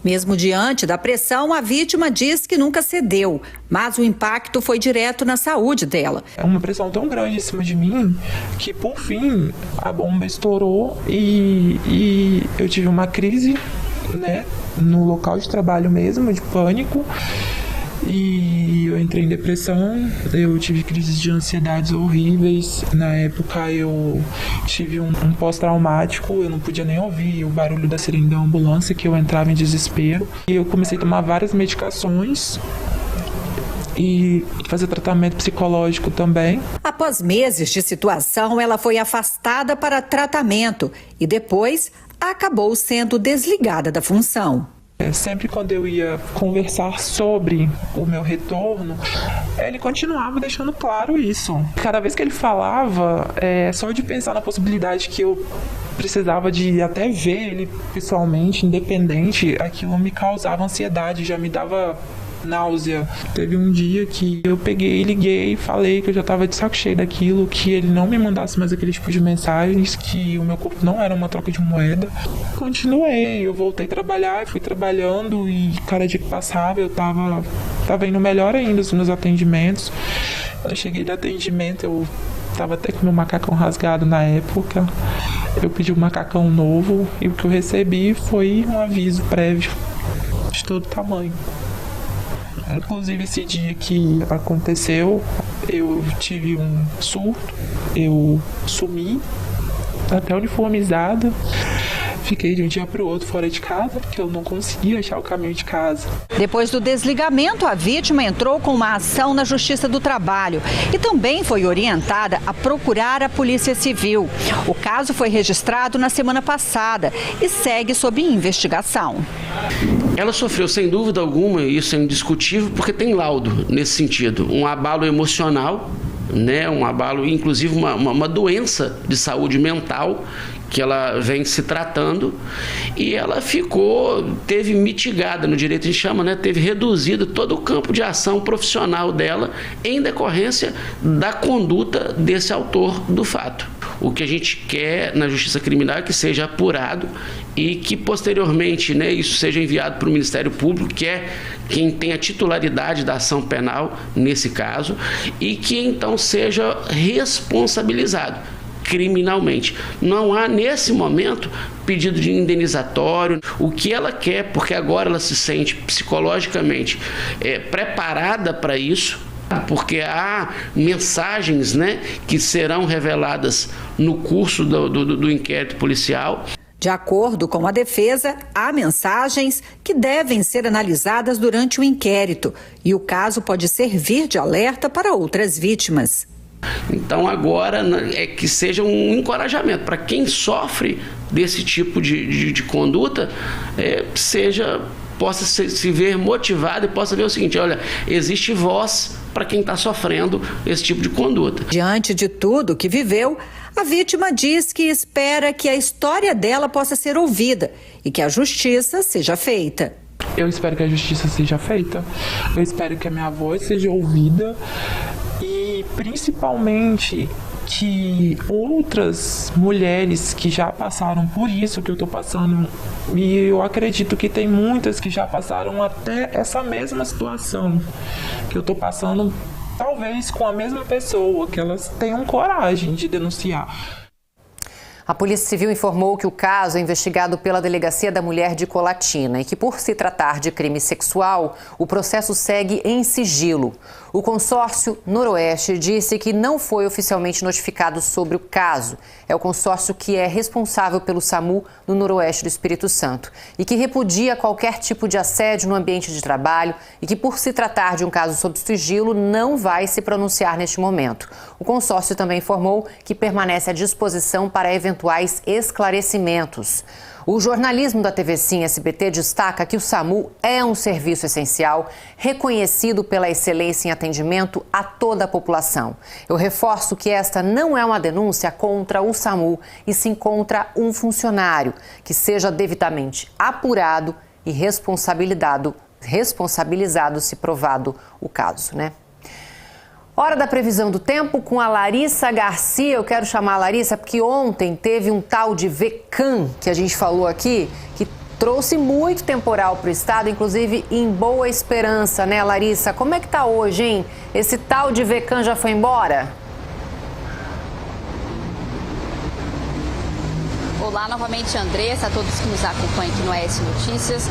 Mesmo diante da pressão, a vítima diz que nunca cedeu, mas o impacto foi direto na saúde dela. É uma pressão tão grande em cima de mim que, por fim, a bomba estourou e eu tive uma crise, né, no local de trabalho mesmo, de pânico. E eu entrei em depressão, eu tive crises de ansiedades horríveis. Na época eu tive um pós-traumático, eu não podia nem ouvir o barulho da sirene da ambulância, que eu entrava em desespero. E eu comecei a tomar várias medicações e fazer tratamento psicológico também. Após meses de situação, ela foi afastada para tratamento e depois acabou sendo desligada da função. Sempre quando eu ia conversar sobre o meu retorno, ele continuava deixando claro isso. Cada vez que ele falava, só de pensar na possibilidade que eu precisava de até ver ele pessoalmente, independente, aquilo me causava ansiedade, já me dava náusea. Teve um dia que eu peguei, liguei, falei que eu já estava de saco cheio daquilo, que ele não me mandasse mais aquele tipo de mensagens, que o meu corpo não era uma troca de moeda. Continuei, eu voltei a trabalhar, fui trabalhando e cada dia que passava eu tava indo melhor ainda os meus atendimentos. Quando eu cheguei do atendimento, eu tava até com meu macacão rasgado na época. Eu pedi um macacão novo e o que eu recebi foi um aviso prévio de todo tamanho. Inclusive, esse dia que aconteceu, eu tive um surto, eu sumi, até uniformizada. Fiquei de um dia para o outro fora de casa, porque eu não conseguia achar o caminho de casa. Depois do desligamento, a vítima entrou com uma ação na Justiça do Trabalho e também foi orientada a procurar a Polícia Civil. O caso foi registrado na semana passada e segue sob investigação. Ela sofreu, sem dúvida alguma, isso é indiscutível, porque tem laudo nesse sentido, um abalo emocional, né, um abalo, inclusive uma doença de saúde mental que ela vem se tratando, e ela teve mitigada, no direito a gente chama, né, teve reduzido todo o campo de ação profissional dela em decorrência da conduta desse autor do fato. O que a gente quer na Justiça Criminal é que seja apurado e que posteriormente, né, isso seja enviado para o Ministério Público, que é quem tem a titularidade da ação penal nesse caso, e que então seja responsabilizado criminalmente. Não há, nesse momento, pedido de indenizatório. O que ela quer, porque agora ela se sente psicologicamente preparada para isso, porque há mensagens, né, que serão reveladas no curso do inquérito policial. De acordo com a defesa, há mensagens que devem ser analisadas durante o inquérito e o caso pode servir de alerta para outras vítimas. Então agora é que seja um encorajamento para quem sofre desse tipo de conduta, possa se ver motivado e possa ver o seguinte: olha, existe voz para quem está sofrendo esse tipo de conduta. Diante de tudo que viveu, a vítima diz que espera que a história dela possa ser ouvida e que a justiça seja feita. Eu espero que a justiça seja feita, eu espero que a minha voz seja ouvida e principalmente que outras mulheres que já passaram por isso que eu estou passando, e eu acredito que tem muitas que já passaram até essa mesma situação que eu estou passando, talvez com a mesma pessoa, que elas tenham coragem de denunciar. A Polícia Civil informou que o caso é investigado pela Delegacia da Mulher de Colatina e que, por se tratar de crime sexual, o processo segue em sigilo. O consórcio Noroeste disse que não foi oficialmente notificado sobre o caso. É o consórcio que é responsável pelo SAMU no Noroeste do Espírito Santo e que repudia qualquer tipo de assédio no ambiente de trabalho e que, por se tratar de um caso sob sigilo, não vai se pronunciar neste momento. O consórcio também informou que permanece à disposição para eventuais esclarecimentos. O jornalismo da TV Sim SBT destaca que o SAMU é um serviço essencial, reconhecido pela excelência em atendimento a toda a população. Eu reforço que esta não é uma denúncia contra o SAMU, e sim contra um funcionário, que seja devidamente apurado e responsabilizado se provado o caso, né? Hora da previsão do tempo com a Larissa Garcia. Eu quero chamar a Larissa porque ontem teve um tal de VECAM que a gente falou aqui, que trouxe muito temporal para o estado, inclusive em Boa Esperança, né, Larissa? Como é que tá hoje, hein? Esse tal de VECAM já foi embora? Olá novamente, Andressa, a todos que nos acompanham aqui no AS Notícias.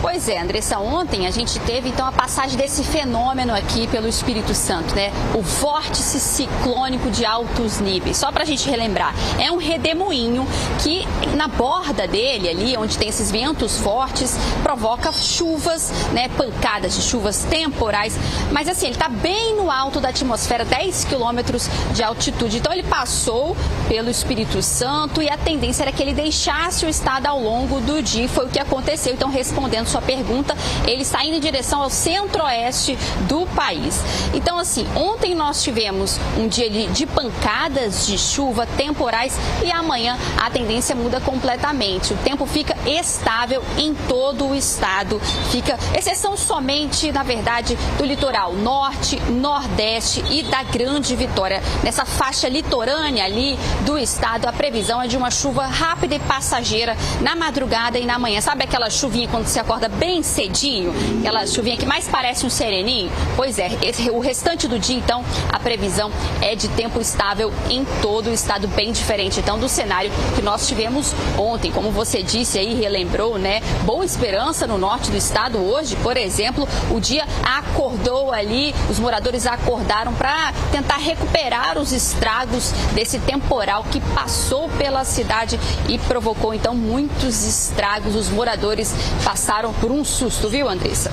Pois é, Andressa, ontem a gente teve então a passagem desse fenômeno aqui pelo Espírito Santo, né? O vórtice ciclônico de altos níveis. Só para a gente relembrar, é um redemoinho que na borda dele, ali onde tem esses ventos fortes, provoca chuvas, né? Pancadas de chuvas temporais. Mas assim, ele está bem no alto da atmosfera, 10 quilômetros de altitude. Então ele passou pelo Espírito Santo e a tendência era que ele deixasse o estado ao longo do dia. Foi o que aconteceu. Então, respondendo sua pergunta, ele está indo em direção ao centro-oeste do país. Então, assim, ontem nós tivemos um dia de pancadas de chuva temporais e amanhã a tendência muda completamente. O tempo fica estável em todo o estado. Fica exceção somente, na verdade, do litoral norte, nordeste e da Grande Vitória. Nessa faixa litorânea ali do estado, a previsão é de uma chuva rápida e passageira na madrugada e na manhã. Sabe aquela chuvinha quando você acorda bem cedinho? Aquela chuvinha que mais parece um sereninho? Pois é, o restante do dia, então, a previsão é de tempo estável em todo o estado, bem diferente, então, do cenário que nós tivemos ontem. Como você disse aí, relembrou, né? Boa Esperança, no norte do estado, hoje, por exemplo, o dia acordou ali, os moradores acordaram para tentar recuperar os estragos desse temporal que passou pela cidade e provocou, então, muitos estragos. Os moradores passaram por um susto, viu, Andressa?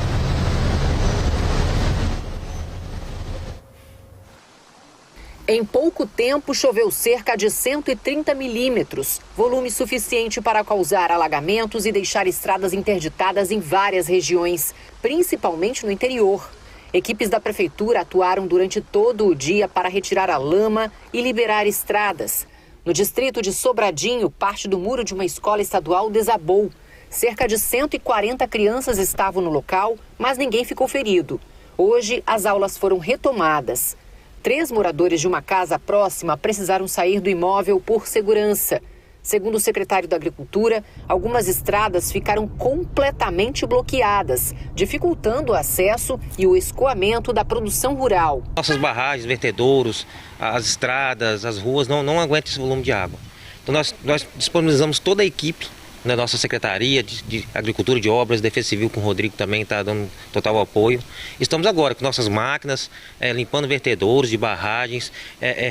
Em pouco tempo, choveu cerca de 130 milímetros, volume suficiente para causar alagamentos e deixar estradas interditadas em várias regiões, principalmente no interior. Equipes da prefeitura atuaram durante todo o dia para retirar a lama e liberar estradas. No distrito de Sobradinho, parte do muro de uma escola estadual desabou. Cerca de 140 crianças estavam no local, mas ninguém ficou ferido. Hoje, as aulas foram retomadas. 3 moradores de uma casa próxima precisaram sair do imóvel por segurança. Segundo o secretário da Agricultura, algumas estradas ficaram completamente bloqueadas, dificultando o acesso e o escoamento da produção rural. Nossas barragens, vertedouros, as estradas, as ruas não aguentam esse volume de água. Então nós disponibilizamos toda a equipe da nossa Secretaria de Agricultura, de Obras, Defesa Civil, com o Rodrigo também está dando total apoio. Estamos agora com nossas máquinas, limpando vertedouros de barragens,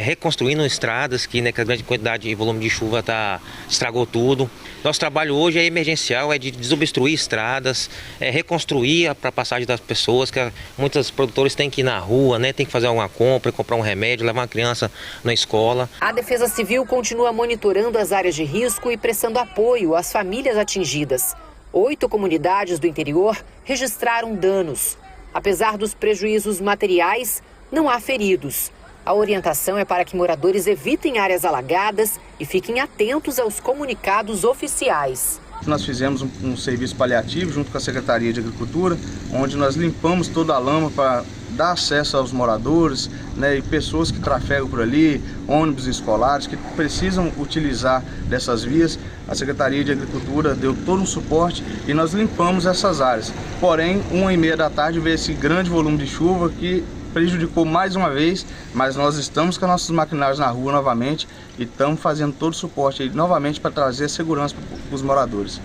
reconstruindo estradas que, né, que a grande quantidade e volume de chuva estragou tudo. Nosso trabalho hoje é emergencial, é de desobstruir estradas, reconstruir para a passagem das pessoas, que muitos produtores têm que ir na rua, né, tem que fazer alguma compra, comprar um remédio, levar uma criança na escola. A Defesa Civil continua monitorando as áreas de risco e prestando apoio às famílias atingidas. 8 comunidades do interior registraram danos. Apesar dos prejuízos materiais, não há feridos. A orientação é para que moradores evitem áreas alagadas e fiquem atentos aos comunicados oficiais. Nós fizemos um serviço paliativo junto com a Secretaria de Agricultura, onde nós limpamos toda a lama para dar acesso aos moradores, né, e pessoas que trafegam por ali, ônibus escolares que precisam utilizar dessas vias. A Secretaria de Agricultura deu todo um suporte e nós limpamos essas áreas. Porém, 1h30 da tarde veio esse grande volume de chuva que prejudicou mais uma vez, mas nós estamos com nossos maquinários na rua novamente e estamos fazendo todo o suporte aí novamente para trazer segurança para os moradores.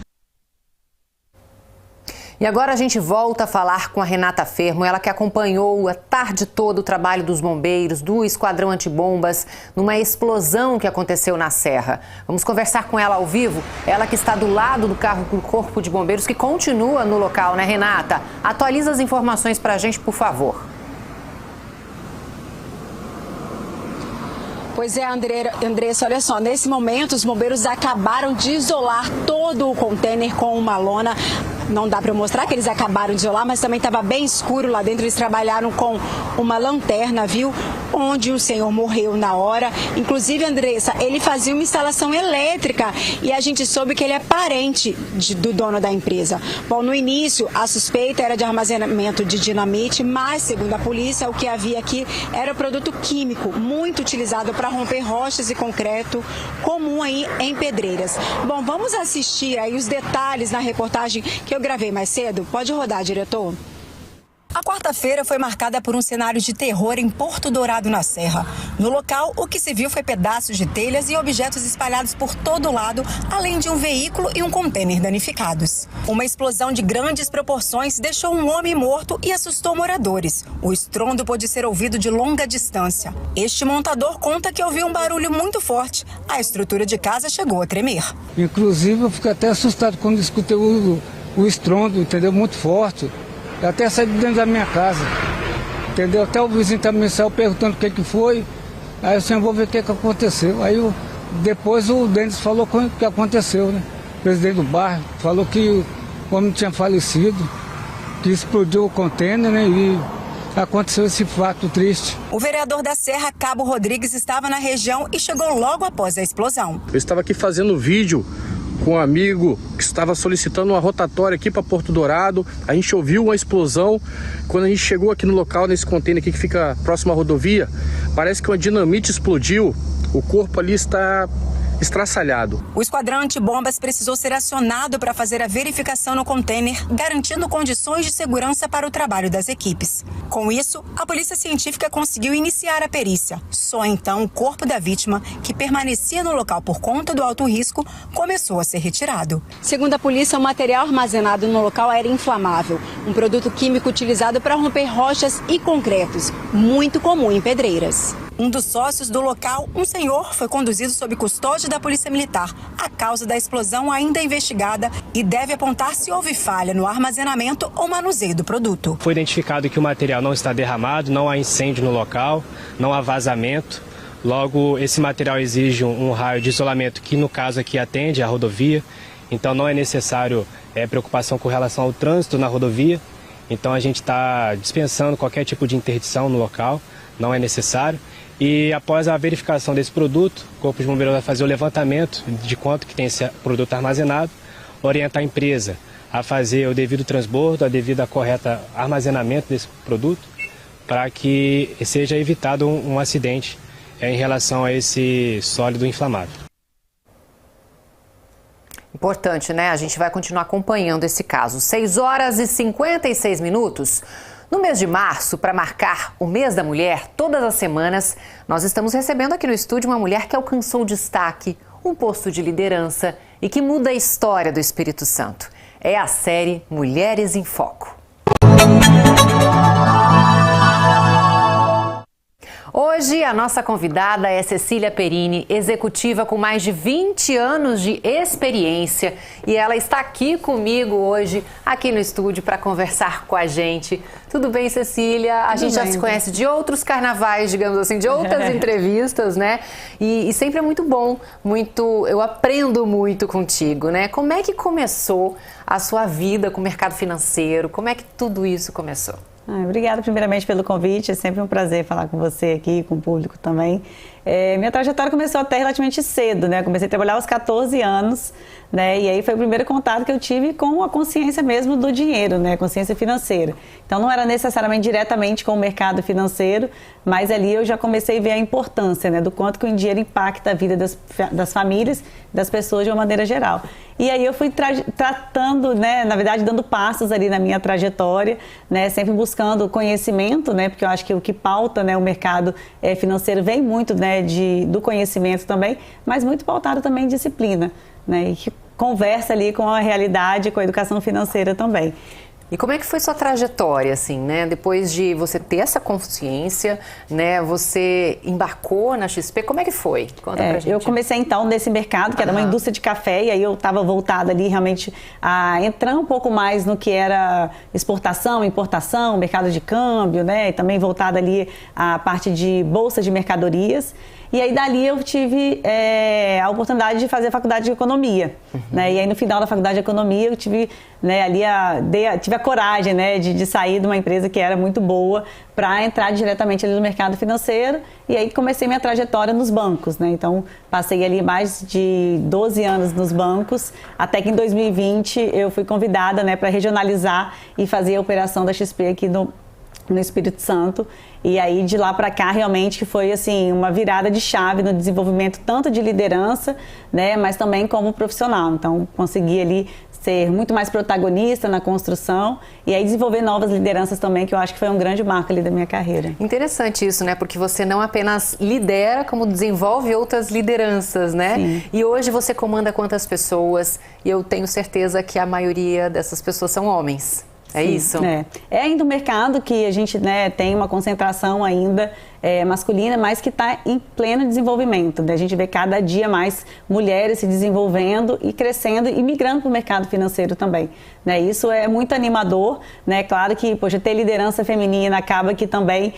E agora a gente volta a falar com a Renata Fermo, ela que acompanhou a tarde toda o trabalho dos bombeiros, do Esquadrão Antibombas, numa explosão que aconteceu na Serra. Vamos conversar com ela ao vivo, ela que está do lado do carro do Corpo de Bombeiros, que continua no local, né, Renata? Atualiza as informações para a gente, por favor. Pois é, Andressa, olha só, nesse momento os bombeiros acabaram de isolar todo o contêiner com uma lona. Não dá para mostrar que eles acabaram de isolar, mas também estava bem escuro lá dentro. Eles trabalharam com uma lanterna, viu? Onde o senhor morreu na hora. Inclusive, Andressa, ele fazia uma instalação elétrica e a gente soube que ele é parente do dono da empresa. Bom, no início, a suspeita era de armazenamento de dinamite, mas, segundo a polícia, o que havia aqui era produto químico, muito utilizado para romper rochas e concreto, comum aí em Pedreiras. Bom, vamos assistir aí os detalhes na reportagem que eu gravei mais cedo. Pode rodar, diretor. A quarta-feira foi marcada por um cenário de terror em Porto Dourado, na Serra. No local, o que se viu foi pedaços de telhas e objetos espalhados por todo lado, além de um veículo e um contêiner danificados. Uma explosão de grandes proporções deixou um homem morto e assustou moradores. O estrondo pôde ser ouvido de longa distância. Este montador conta que ouviu um barulho muito forte. A estrutura de casa chegou a tremer. Inclusive, eu fiquei até assustado quando escutei o estrondo, entendeu? Muito forte. Eu até saí de dentro da minha casa, entendeu? Até o vizinho também saiu perguntando o que foi. Aí eu disse, vou ver o que aconteceu. Aí depois o Denis falou o que aconteceu, né? O presidente do bairro falou que o homem tinha falecido, que explodiu o contêiner, né? E aconteceu esse fato triste. O vereador da Serra, Cabo Rodrigues, estava na região e chegou logo após a explosão. Eu estava aqui fazendo vídeo com um amigo que estava solicitando uma rotatória aqui para Porto Dourado. A gente ouviu uma explosão. Quando a gente chegou aqui no local, nesse container aqui que fica próximo à rodovia, parece que uma dinamite explodiu. O corpo ali está estraçalhado. O esquadrão antibombas precisou ser acionado para fazer a verificação no contêiner, garantindo condições de segurança para o trabalho das equipes. Com isso, a polícia científica conseguiu iniciar a perícia. Só então o corpo da vítima, que permanecia no local por conta do alto risco, começou a ser retirado. Segundo a polícia, o material armazenado no local era inflamável, um produto químico utilizado para romper rochas e concretos, muito comum em Pedreiras. Um dos sócios do local, um senhor, foi conduzido sob custódia da Polícia Militar. A causa da explosão ainda é investigada e deve apontar se houve falha no armazenamento ou manuseio do produto. Foi identificado que o material não está derramado, não há incêndio no local, não há vazamento. Logo, esse material exige um raio de isolamento que, no caso aqui, atende à rodovia. Então, não é necessário preocupação com relação ao trânsito na rodovia. Então, a gente está dispensando qualquer tipo de interdição no local, não é necessário. E após a verificação desse produto, o Corpo de Bombeiros vai fazer o levantamento de quanto que tem esse produto armazenado, orientar a empresa a fazer o devido transbordo, a devida correta armazenamento desse produto, para que seja evitado um acidente em relação a esse sólido inflamável. Importante, né? A gente vai continuar acompanhando esse caso. 6h56. No mês de março, para marcar o mês da mulher, todas as semanas, nós estamos recebendo aqui no estúdio uma mulher que alcançou destaque, um posto de liderança e que muda a história do Espírito Santo. É a série Mulheres em Foco. Hoje, a nossa convidada é Cecília Perini, executiva com mais de 20 anos de experiência. E ela está aqui comigo hoje, aqui no estúdio, para conversar com a gente. Tudo bem, Cecília? A gente já se conhece de outros carnavais, digamos assim, de outras entrevistas, né? E sempre é muito bom, eu aprendo muito contigo, né? Como é que começou a sua vida com o mercado financeiro? Como é que tudo isso começou? Obrigada primeiramente pelo convite, é sempre um prazer falar com você aqui, com o público também. Minha trajetória começou até relativamente cedo, né? Comecei a trabalhar aos 14 anos, né? E aí foi o primeiro contato que eu tive com a consciência mesmo do dinheiro, né? Consciência financeira. Então não era necessariamente diretamente com o mercado financeiro, mas ali eu já comecei a ver a importância, né? Do quanto que o dinheiro impacta a vida das famílias, das pessoas de uma maneira geral. E aí eu fui tratando, né? Na verdade, dando passos ali na minha trajetória, né? Sempre buscando conhecimento, né? Porque eu acho que o que pauta, né? O mercado financeiro vem muito, né? Do conhecimento também, mas muito pautado também em disciplina, né? E que conversa ali com a realidade, com a educação financeira também. E como é que foi sua trajetória, assim, né? Depois de você ter essa consciência, né? Você embarcou na XP, como é que foi? Conta pra gente. Eu comecei, então, nesse mercado, que era uma indústria de café, e aí eu estava voltada ali, realmente, a entrar um pouco mais no que era exportação, importação, mercado de câmbio, né? E também voltada ali à parte de bolsa de mercadorias. E aí dali eu tive a oportunidade de fazer a faculdade de economia, né? E aí no final da faculdade de economia eu tive, né, ali tive a coragem, né, de sair de uma empresa que era muito boa para entrar diretamente ali no mercado financeiro. E aí comecei minha trajetória nos bancos, né? Então passei ali mais de 12 anos nos bancos, até que em 2020 eu fui convidada, né, para regionalizar e fazer a operação da XP aqui no Espírito Santo. E aí de lá para cá realmente foi assim uma virada de chave no desenvolvimento tanto de liderança, né, mas também como profissional. Então consegui ali ser muito mais protagonista na construção e aí desenvolver novas lideranças também, que eu acho que foi um grande marco ali da minha carreira. Interessante isso, né? Porque você não apenas lidera, como desenvolve outras lideranças, né? Sim. E hoje você comanda quantas pessoas? E eu tenho certeza que a maioria dessas pessoas são homens. É Sim, isso? É ainda um mercado que a gente, né, tem uma concentração ainda masculina, mas que está em pleno desenvolvimento. A gente vê cada dia mais mulheres se desenvolvendo e crescendo e migrando para o mercado financeiro também. Né? Isso é muito animador, né? Claro que, poxa, ter liderança feminina acaba que também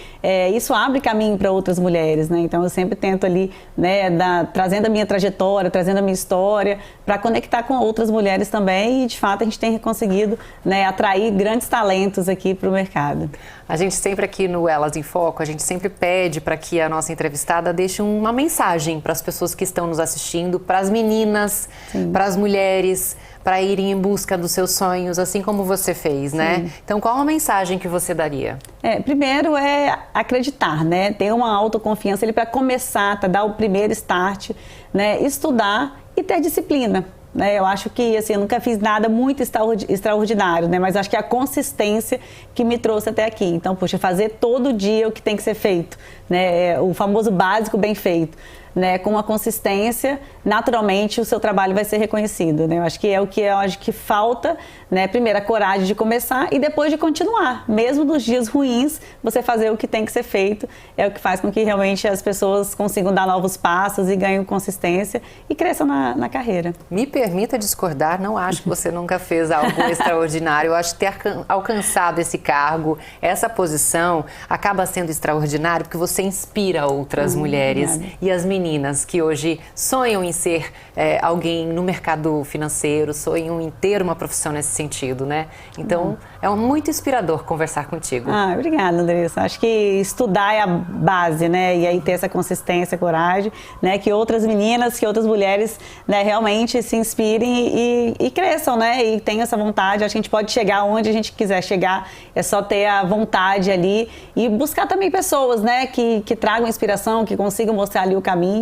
isso abre caminho para outras mulheres, né? Então eu sempre tento ali, né, trazendo a minha trajetória, trazendo a minha história, para conectar com outras mulheres também e de fato a gente tem conseguido, né, atrair grandes talentos aqui para o mercado. A gente sempre aqui no Elas em Foco, a gente sempre pede para que a nossa entrevistada deixe uma mensagem para as pessoas que estão nos assistindo, para as meninas, para as mulheres, para irem em busca dos seus sonhos, assim como você fez, né? Então, qual a mensagem que você daria? Primeiro é acreditar, né? Ter uma autoconfiança para começar, para dar o primeiro start, né? Estudar e ter disciplina. Né, eu acho que assim, eu nunca fiz nada muito extraordinário, né, mas acho que é a consistência que me trouxe até aqui. Então, poxa, fazer todo dia o que tem que ser feito, né, o famoso básico bem feito. Né, com uma consistência, naturalmente o seu trabalho vai ser reconhecido. Né? Eu acho que é o que eu acho que falta, né? Primeiro a coragem de começar e depois de continuar. Mesmo nos dias ruins, você fazer o que tem que ser feito é o que faz com que realmente as pessoas consigam dar novos passos e ganhem consistência e cresçam na carreira. Me permita discordar, não acho que você nunca fez algo extraordinário. Eu acho que ter alcançado esse cargo, essa posição, acaba sendo extraordinário porque você inspira outras mulheres e as meninas que hoje sonham em ser alguém no mercado financeiro, sonham em ter uma profissão nesse sentido, né? Então, é muito inspirador conversar contigo. Obrigada, Andressa. Acho que estudar é a base, né? E aí ter essa consistência, coragem, né? Que outras meninas, que outras mulheres, né, realmente se inspirem e cresçam, né? E tenham essa vontade. Acho que a gente pode chegar onde a gente quiser chegar. É só ter a vontade ali e buscar também pessoas, né? Que tragam inspiração, que consigam mostrar ali o caminho.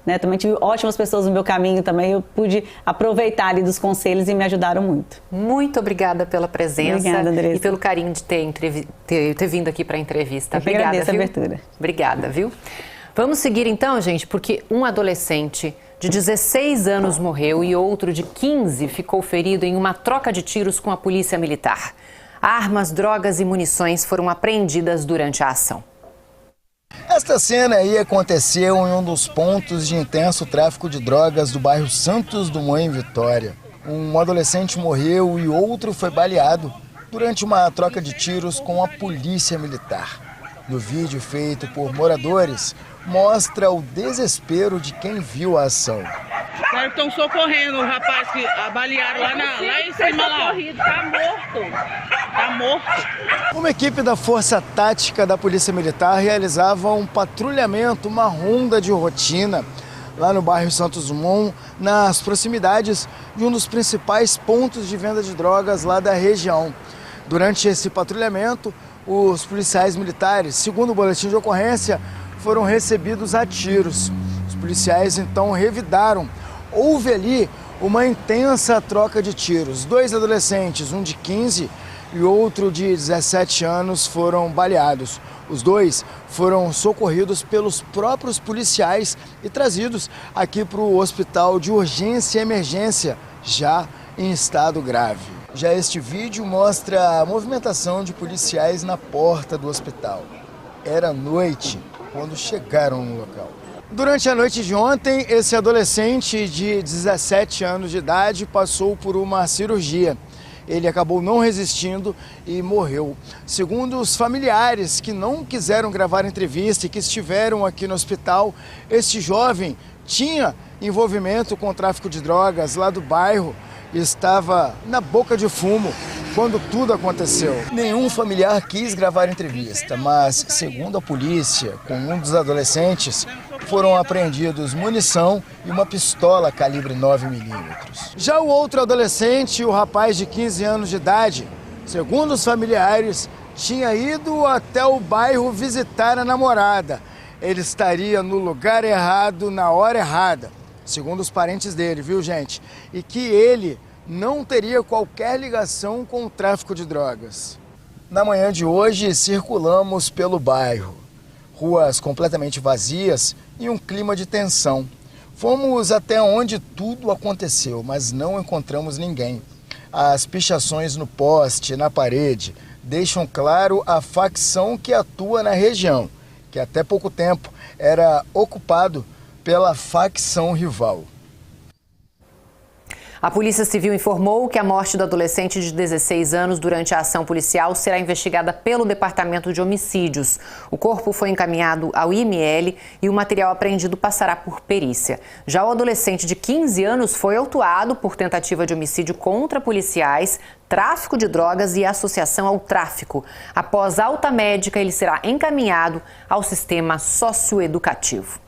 Né? Também tive ótimas pessoas no meu caminho também, eu pude aproveitar ali dos conselhos e me ajudaram muito. Muito obrigada pela presença. Obrigada, Andressa. E pelo carinho de ter vindo aqui para a entrevista. Eu obrigada, agradeço viu? a abertura. Obrigada, viu? Vamos seguir então, gente, porque um adolescente de 16 anos morreu e outro de 15 ficou ferido em uma troca de tiros com a polícia militar. Armas, drogas e munições foram apreendidas durante a ação. Esta cena aí aconteceu em um dos pontos de intenso tráfico de drogas do bairro Santos Dumont, em Vitória. Um adolescente morreu e outro foi baleado durante uma troca de tiros com a polícia militar. No vídeo feito por moradores, mostra o desespero de quem viu a ação. Estão socorrendo o rapaz que balearam lá em cima lá. Tá morto. Uma equipe da Força Tática da Polícia Militar realizava um patrulhamento, uma ronda de rotina lá no bairro Santos Dumont, nas proximidades de um dos principais pontos de venda de drogas lá da região. Durante esse patrulhamento, os policiais militares, segundo o boletim de ocorrência, foram recebidos a tiros. Os policiais então revidaram. Houve ali uma intensa troca de tiros. 2 adolescentes, um de 15 e outro de 17 anos, foram baleados. Os 2 foram socorridos pelos próprios policiais e trazidos aqui para o hospital de urgência e emergência, já em estado grave. Já este vídeo mostra a movimentação de policiais na porta do hospital. Era noite quando chegaram no local. Durante a noite de ontem, esse adolescente de 17 anos de idade passou por uma cirurgia. ele acabou não resistindo e morreu. Segundo os familiares que não quiseram gravar entrevista e que estiveram aqui no hospital, este jovem tinha envolvimento com o tráfico de drogas lá do bairro e estava na boca de fumo quando tudo aconteceu. Nenhum familiar quis gravar entrevista, mas, segundo a polícia, com um dos adolescentes, foram apreendidos munição e uma pistola calibre 9mm. Já o outro adolescente, o rapaz de 15 anos de idade, segundo os familiares, tinha ido até o bairro visitar a namorada. Ele estaria no lugar errado, na hora errada, segundo os parentes dele, viu, gente? E que ele não teria qualquer ligação com o tráfico de drogas. Na manhã de hoje, circulamos pelo bairro. Ruas completamente vazias e um clima de tensão. Fomos até onde tudo aconteceu, mas não encontramos ninguém. As pichações no poste, na parede, deixam claro a facção que atua na região, que até pouco tempo era ocupado pela facção rival. A Polícia Civil informou que a morte do adolescente de 16 anos durante a ação policial será investigada pelo Departamento de Homicídios. O corpo foi encaminhado ao IML e o material apreendido passará por perícia. Já o adolescente de 15 anos foi autuado por tentativa de homicídio contra policiais, tráfico de drogas e associação ao tráfico. Após alta médica, ele será encaminhado ao sistema socioeducativo.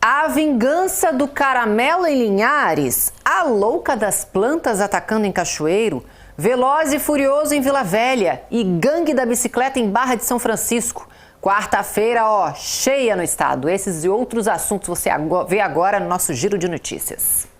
A vingança do caramelo em Linhares, a louca das plantas atacando em Cachoeiro, Veloz e Furioso em Vila Velha e gangue da bicicleta em Barra de São Francisco. Quarta-feira, cheia no estado. Esses e outros assuntos você vê agora no nosso Giro de Notícias.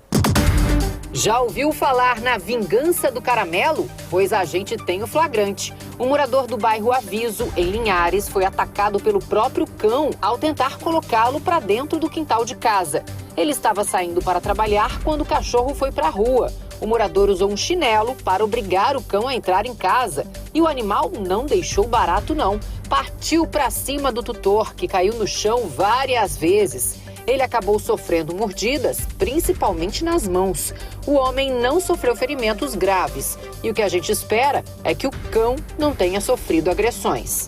Já ouviu falar na vingança do caramelo? Pois a gente tem o flagrante. Um morador do bairro Aviso, em Linhares, foi atacado pelo próprio cão ao tentar colocá-lo para dentro do quintal de casa. Ele estava saindo para trabalhar quando o cachorro foi para a rua. O morador usou um chinelo para obrigar o cão a entrar em casa. E o animal não deixou barato, não. Partiu para cima do tutor, que caiu no chão várias vezes. Ele acabou sofrendo mordidas, principalmente nas mãos. O homem não sofreu ferimentos graves. E o que a gente espera é que o cão não tenha sofrido agressões.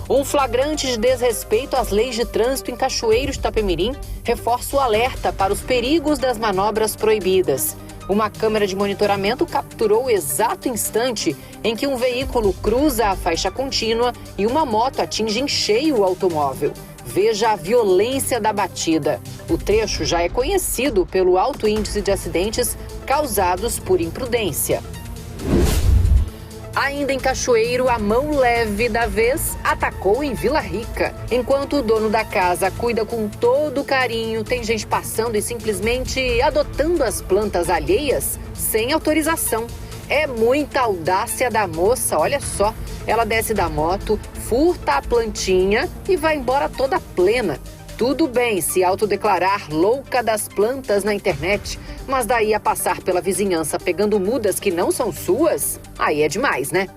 Um flagrante de desrespeito às leis de trânsito em Cachoeiro de Itapemirim reforça o alerta para os perigos das manobras proibidas. Uma câmera de monitoramento capturou o exato instante em que um veículo cruza a faixa contínua e uma moto atinge em cheio o automóvel. Veja a violência da batida. O trecho já é conhecido pelo alto índice de acidentes causados por imprudência. Ainda em Cachoeiro, a mão leve da vez atacou em Vila Rica. Enquanto o dono da casa cuida com todo carinho, tem gente passando e simplesmente adotando as plantas alheias sem autorização. É muita audácia da moça, olha só. Ela desce da moto, furta a plantinha e vai embora toda plena. Tudo bem se autodeclarar louca das plantas na internet, mas daí a passar pela vizinhança pegando mudas que não são suas, aí é demais, né?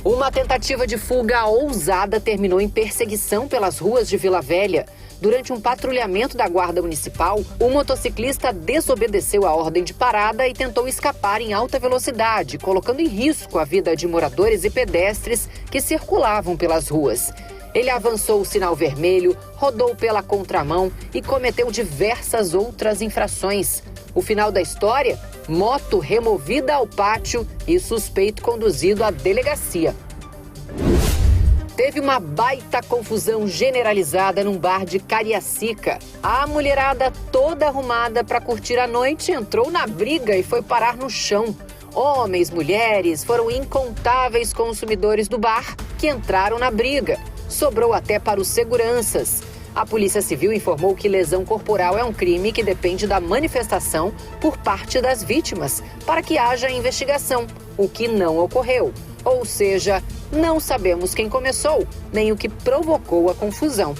Uma tentativa de fuga ousada terminou em perseguição pelas ruas de Vila Velha. Durante um patrulhamento da Guarda Municipal, o motociclista desobedeceu a ordem de parada e tentou escapar em alta velocidade, colocando em risco a vida de moradores e pedestres que circulavam pelas ruas. Ele avançou o sinal vermelho, rodou pela contramão e cometeu diversas outras infrações. O final da história? Moto removida ao pátio e suspeito conduzido à delegacia. Teve uma baita confusão generalizada num bar de Cariacica. A mulherada toda arrumada para curtir a noite entrou na briga e foi parar no chão. Homens, mulheres, foram incontáveis consumidores do bar que entraram na briga. Sobrou até para os seguranças. A Polícia Civil informou que lesão corporal é um crime que depende da manifestação por parte das vítimas para que haja investigação, o que não ocorreu. Ou seja, não sabemos quem começou, nem o que provocou a confusão.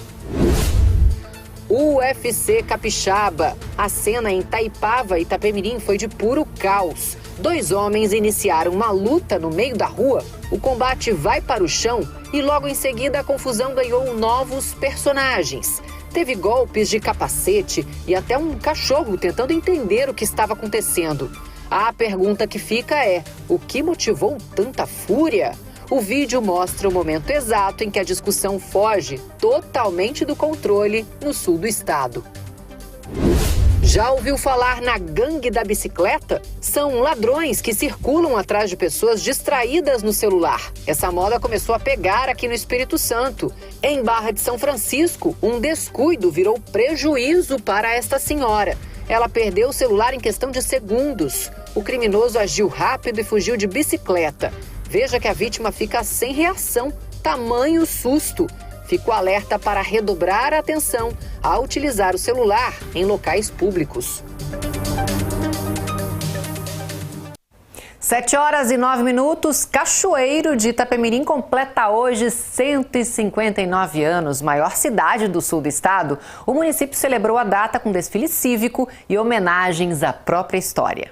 UFC Capixaba. A cena em Itaipava, Itapemirim, foi de puro caos. 2 homens iniciaram uma luta no meio da rua. O combate vai para o chão e logo em seguida a confusão ganhou novos personagens. Teve golpes de capacete e até um cachorro tentando entender o que estava acontecendo. A pergunta que fica é: o que motivou tanta fúria? O vídeo mostra o momento exato em que a discussão foge totalmente do controle no sul do estado. Já ouviu falar na gangue da bicicleta? São ladrões que circulam atrás de pessoas distraídas no celular. Essa moda começou a pegar aqui no Espírito Santo. Em Barra de São Francisco, um descuido virou prejuízo para esta senhora. Ela perdeu o celular em questão de segundos. O criminoso agiu rápido e fugiu de bicicleta. Veja que a vítima fica sem reação, tamanho susto. Fica o alerta para redobrar a atenção ao utilizar o celular em locais públicos. 7h09. Cachoeiro de Itapemirim completa hoje 159 anos. Maior cidade do sul do estado, o município celebrou a data com desfile cívico e homenagens à própria história.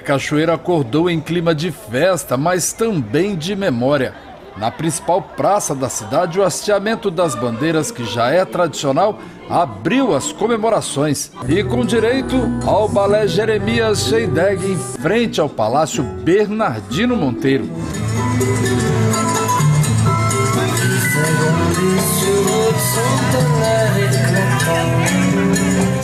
Cachoeiro acordou em clima de festa, mas também de memória. Na principal praça da cidade, o hasteamento das bandeiras, que já é tradicional, abriu as comemorações. E com direito ao balé Jeremias Sheideg em frente ao Palácio Bernardino Monteiro.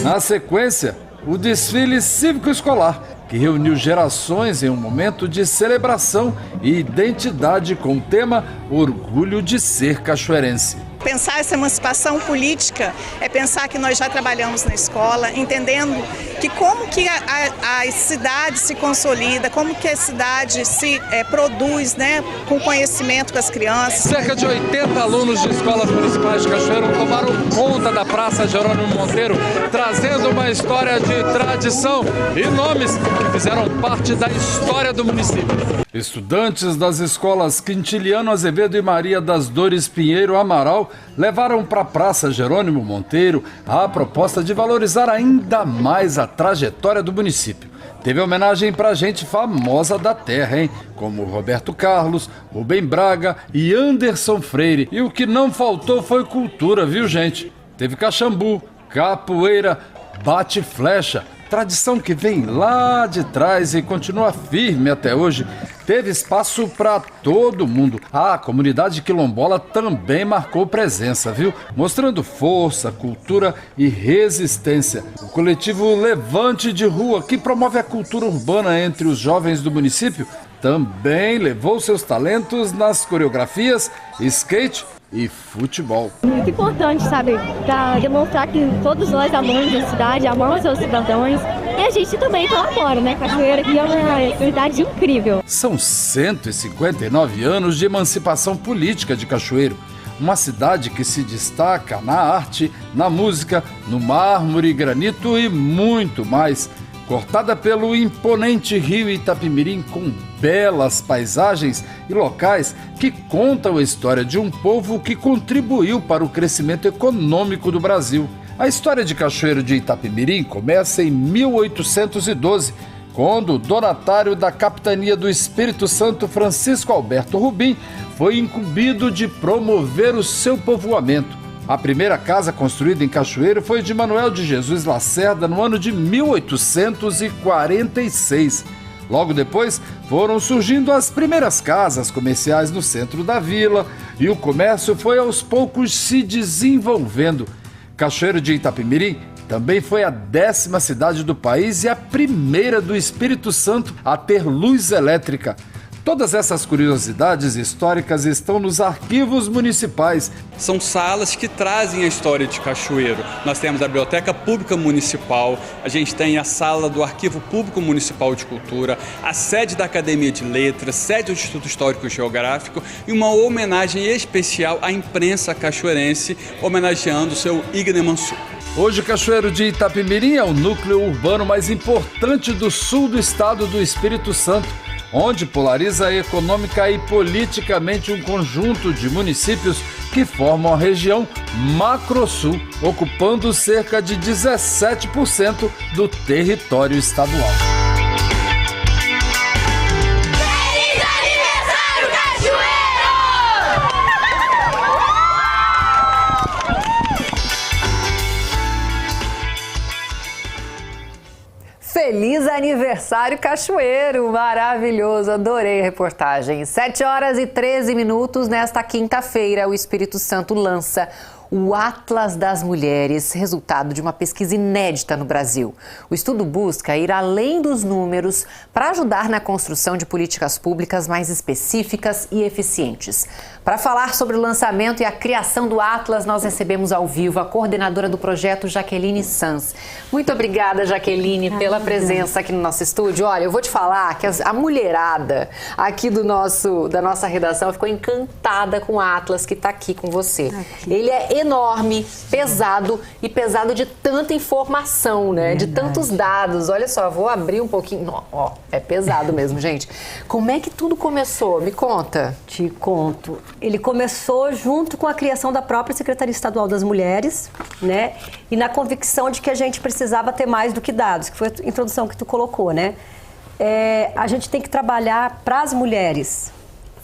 Na sequência, o desfile cívico-escolar, que reuniu gerações em um momento de celebração e identidade com o tema Orgulho de Ser Cachoeirense. Pensar essa emancipação política é pensar que nós já trabalhamos na escola, entendendo que como que a cidade se consolida, como que a cidade se produz, né, com conhecimento com as crianças. Cerca de 80 alunos de escolas municipais de Cachoeiro tomaram conta da Praça Jerônimo Monteiro, trazendo uma história de tradição e nomes que fizeram parte da história do município. Estudantes das escolas Quintiliano Azevedo e Maria das Dores Pinheiro Amaral levaram para a Praça Jerônimo Monteiro a proposta de valorizar ainda mais a trajetória do município. Teve homenagem para gente famosa da terra, hein? Como Roberto Carlos, Rubem Braga e Anderson Freire. E o que não faltou foi cultura, viu, gente? Teve cachambu, capoeira, bate-flecha, tradição que vem lá de trás e continua firme até hoje. Teve espaço para todo mundo. A comunidade quilombola também marcou presença, viu? Mostrando força, cultura e resistência. O coletivo Levante de Rua, que promove a cultura urbana entre os jovens do município, também levou seus talentos nas coreografias, skate e futebol. Muito importante, sabe, para demonstrar que todos nós amamos a cidade, amamos seus cidadãos e a gente também colabora, né? Cachoeira aqui é uma cidade incrível. São 159 anos de emancipação política de Cachoeiro. Uma cidade que se destaca na arte, na música, no mármore e granito e muito mais. Cortada pelo imponente rio Itapemirim, com belas paisagens e locais que contam a história de um povo que contribuiu para o crescimento econômico do Brasil. A história de Cachoeiro de Itapemirim começa em 1812, quando o donatário da capitania do Espírito Santo, Francisco Alberto Rubim, foi incumbido de promover o seu povoamento. A primeira casa construída em Cachoeiro foi de Manuel de Jesus Lacerda no ano de 1846. Logo depois, foram surgindo as primeiras casas comerciais no centro da vila e o comércio foi aos poucos se desenvolvendo. Cachoeiro de Itapemirim também foi a 10ª cidade do país e a primeira do Espírito Santo a ter luz elétrica. Todas essas curiosidades históricas estão nos arquivos municipais. São salas que trazem a história de Cachoeiro. Nós temos a Biblioteca Pública Municipal, a gente tem a sala do Arquivo Público Municipal de Cultura, a sede da Academia de Letras, sede do Instituto Histórico e Geográfico e uma homenagem especial à imprensa cachoeirense, homenageando o seu Igne Mansur. Hoje, Cachoeiro de Itapemirim é o núcleo urbano mais importante do sul do estado do Espírito Santo, onde polariza econômica e politicamente um conjunto de municípios que formam a região Macro-Sul, ocupando cerca de 17% do território estadual. Feliz aniversário, Cachoeiro! Feliz aniversário, Cachoeiro! Maravilhoso, adorei a reportagem. 7h13, nesta quinta-feira, o Espírito Santo lança o Atlas das Mulheres, resultado de uma pesquisa inédita no Brasil. O estudo busca ir além dos números para ajudar na construção de políticas públicas mais específicas e eficientes. Para falar sobre o lançamento e a criação do Atlas, nós recebemos ao vivo a coordenadora do projeto, Jaqueline Sanz. Muito obrigada, Jaqueline, pela presença aqui no nosso estúdio. Olha, eu vou te falar que a mulherada aqui da nossa redação ficou encantada com o Atlas que está aqui com você. Ele é enorme, pesado e pesado de tanta informação, né? Verdade. De tantos dados. Olha só, vou abrir um pouquinho. Ó, é pesado mesmo, gente. Como é que tudo começou? Me conta. Te conto. Ele começou junto com a criação da própria Secretaria Estadual das Mulheres, né? E na convicção de que a gente precisava ter mais do que dados, que foi a introdução que tu colocou, né? A gente tem que trabalhar para as mulheres.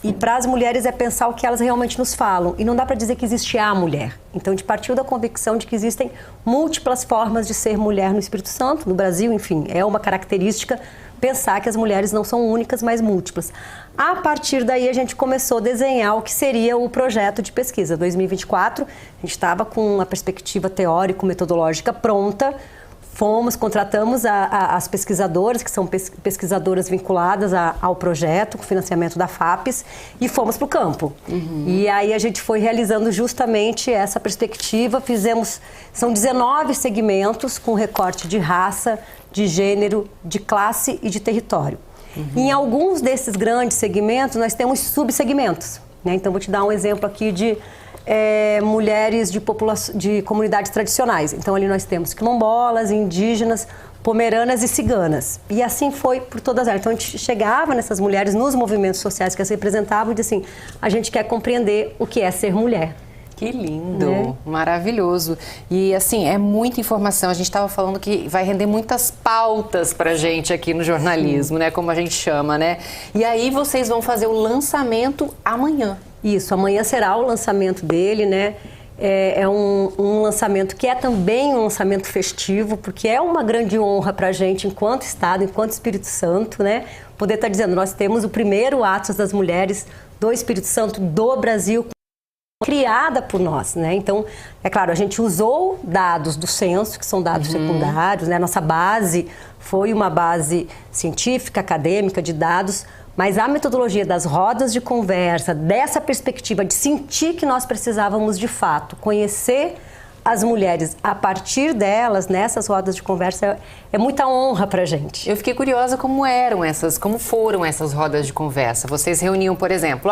E para as mulheres é pensar o que elas realmente nos falam. E não dá para dizer que existe a mulher. Então, a gente partiu da convicção de que existem múltiplas formas de ser mulher no Espírito Santo, no Brasil, enfim. É uma característica pensar que as mulheres não são únicas, mas múltiplas. A partir daí, a gente começou a desenhar o que seria o projeto de pesquisa. 2024, a gente estava com uma perspectiva teórico-metodológica pronta. Contratamos as pesquisadoras, que são pesquisadoras vinculadas ao projeto, com financiamento da FAPES, e fomos para o campo. E aí a gente foi realizando justamente essa perspectiva, são 19 segmentos com recorte de raça, de gênero, de classe e de território. Em alguns desses grandes segmentos, nós temos subsegmentos, né? Então, vou te dar um exemplo aqui de mulheres de comunidades tradicionais. Então, ali nós temos quilombolas, indígenas, pomeranas e ciganas. E assim foi por todas elas. Então, a gente chegava nessas mulheres nos movimentos sociais que as representavam e dizia assim, a gente quer compreender o que é ser mulher. Que lindo, maravilhoso. E assim, é muita informação. A gente estava falando que vai render muitas pautas pra gente aqui no jornalismo, né? Como a gente chama, né? E aí vocês vão fazer o lançamento amanhã. Isso, amanhã será o lançamento dele, né? É um lançamento que é também um lançamento festivo, porque é uma grande honra pra gente, enquanto Estado, enquanto Espírito Santo, né? Poder estar dizendo, nós temos o primeiro Atlas das Mulheres do Espírito Santo do Brasil, criada por nós, né? Então, é claro, a gente usou dados do censo, que são dados secundários, né? Nossa base foi uma base científica, acadêmica, de dados, mas a metodologia das rodas de conversa, dessa perspectiva de sentir que nós precisávamos, de fato, conhecer as mulheres a partir delas, nessas rodas de conversa, é muita honra pra gente. Eu fiquei curiosa como foram essas rodas de conversa. Vocês reuniam, por exemplo,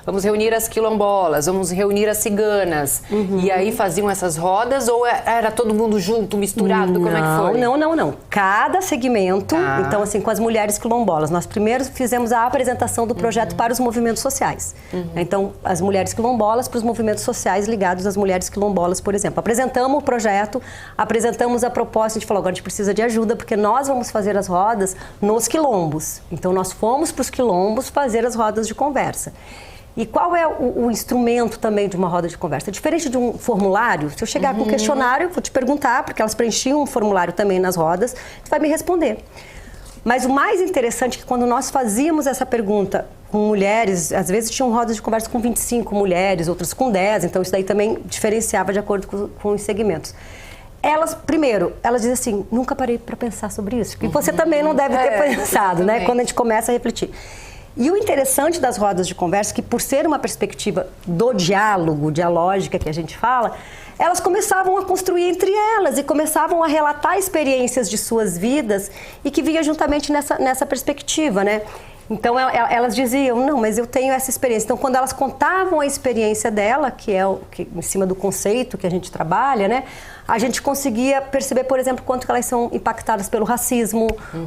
vamos reunir as quilombolas, vamos reunir as ciganas. E aí faziam essas rodas ou era todo mundo junto, misturado? Como é que foi? Não. Cada segmento, então assim, com as mulheres quilombolas. Nós primeiro fizemos a apresentação do projeto para os movimentos sociais. Então, as mulheres quilombolas para os movimentos sociais ligados às mulheres quilombolas, por exemplo. Apresentamos o projeto, apresentamos a proposta, a gente falou, agora a gente precisa de ajuda, porque nós vamos fazer as rodas nos quilombos. Então, nós fomos para os quilombos fazer as rodas de conversa. E qual é o instrumento também de uma roda de conversa? Diferente de um formulário, se eu chegar com um questionário, eu vou te perguntar, porque elas preenchiam um formulário também nas rodas, você vai me responder. Mas o mais interessante é que quando nós fazíamos essa pergunta com mulheres, às vezes tinham rodas de conversa com 25 mulheres, outras com 10, então isso daí também diferenciava de acordo com os segmentos. Elas dizem assim, nunca parei para pensar sobre isso. E você também não deve ter pensado, né? Quando a gente começa a refletir. E o interessante das rodas de conversa é que, por ser uma perspectiva do diálogo, dialógica que a gente fala, elas começavam a construir entre elas e começavam a relatar experiências de suas vidas e que vinha juntamente nessa perspectiva, né? Então, elas diziam, não, mas eu tenho essa experiência. Então, quando elas contavam a experiência dela, que é em cima do conceito que a gente trabalha, né? A gente conseguia perceber, por exemplo, quanto que elas são impactadas pelo racismo,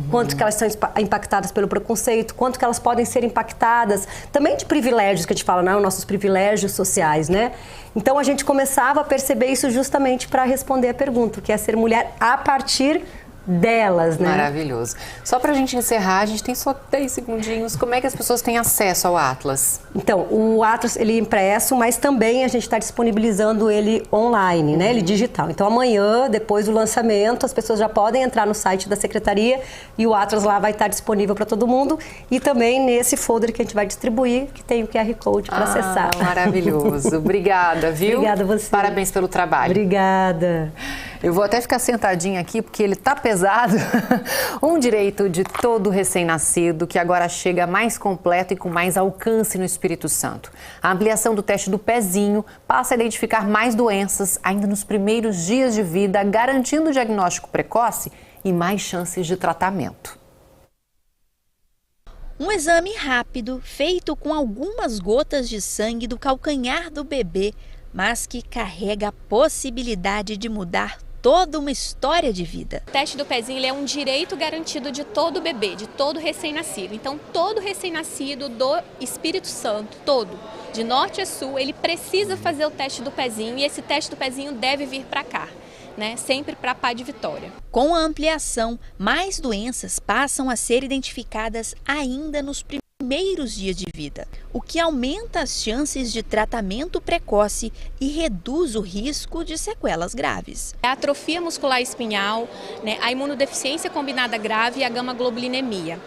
quanto que elas são impactadas pelo preconceito, quanto que elas podem ser impactadas também de privilégios, que a gente fala, não, nossos privilégios sociais, né? Então, a gente começava a perceber isso justamente para responder a pergunta, que é ser mulher a partir delas, né? Maravilhoso. Só pra gente encerrar, a gente tem só 10 segundinhos. Como é que as pessoas têm acesso ao Atlas? Então, o Atlas, ele é impresso, mas também a gente está disponibilizando ele online, né? Ele digital. Então, amanhã, depois do lançamento, as pessoas já podem entrar no site da Secretaria e o Atlas lá vai estar disponível para todo mundo. E também nesse folder que a gente vai distribuir, que tem o QR Code para acessar. Maravilhoso. Obrigada, viu? Obrigada a você. Parabéns pelo trabalho. Obrigada. Eu vou até ficar sentadinha aqui, porque ele tá pesado. Um direito de todo recém-nascido, que agora chega mais completo e com mais alcance no Espírito Santo. A ampliação do teste do pezinho passa a identificar mais doenças ainda nos primeiros dias de vida, garantindo o diagnóstico precoce e mais chances de tratamento. Um exame rápido, feito com algumas gotas de sangue do calcanhar do bebê, mas que carrega a possibilidade de mudar toda uma história de vida. O teste do pezinho ele é um direito garantido de todo bebê, de todo recém-nascido. Então, todo recém-nascido do Espírito Santo, todo, de norte a sul, ele precisa fazer o teste do pezinho e esse teste do pezinho deve vir para cá, né? Sempre para Pai de Vitória. Com a ampliação, mais doenças passam a ser identificadas ainda nos primeiros dias de vida, o que aumenta as chances de tratamento precoce e reduz o risco de sequelas graves. A atrofia muscular espinhal, né, a imunodeficiência combinada grave e a gama-globulinemia.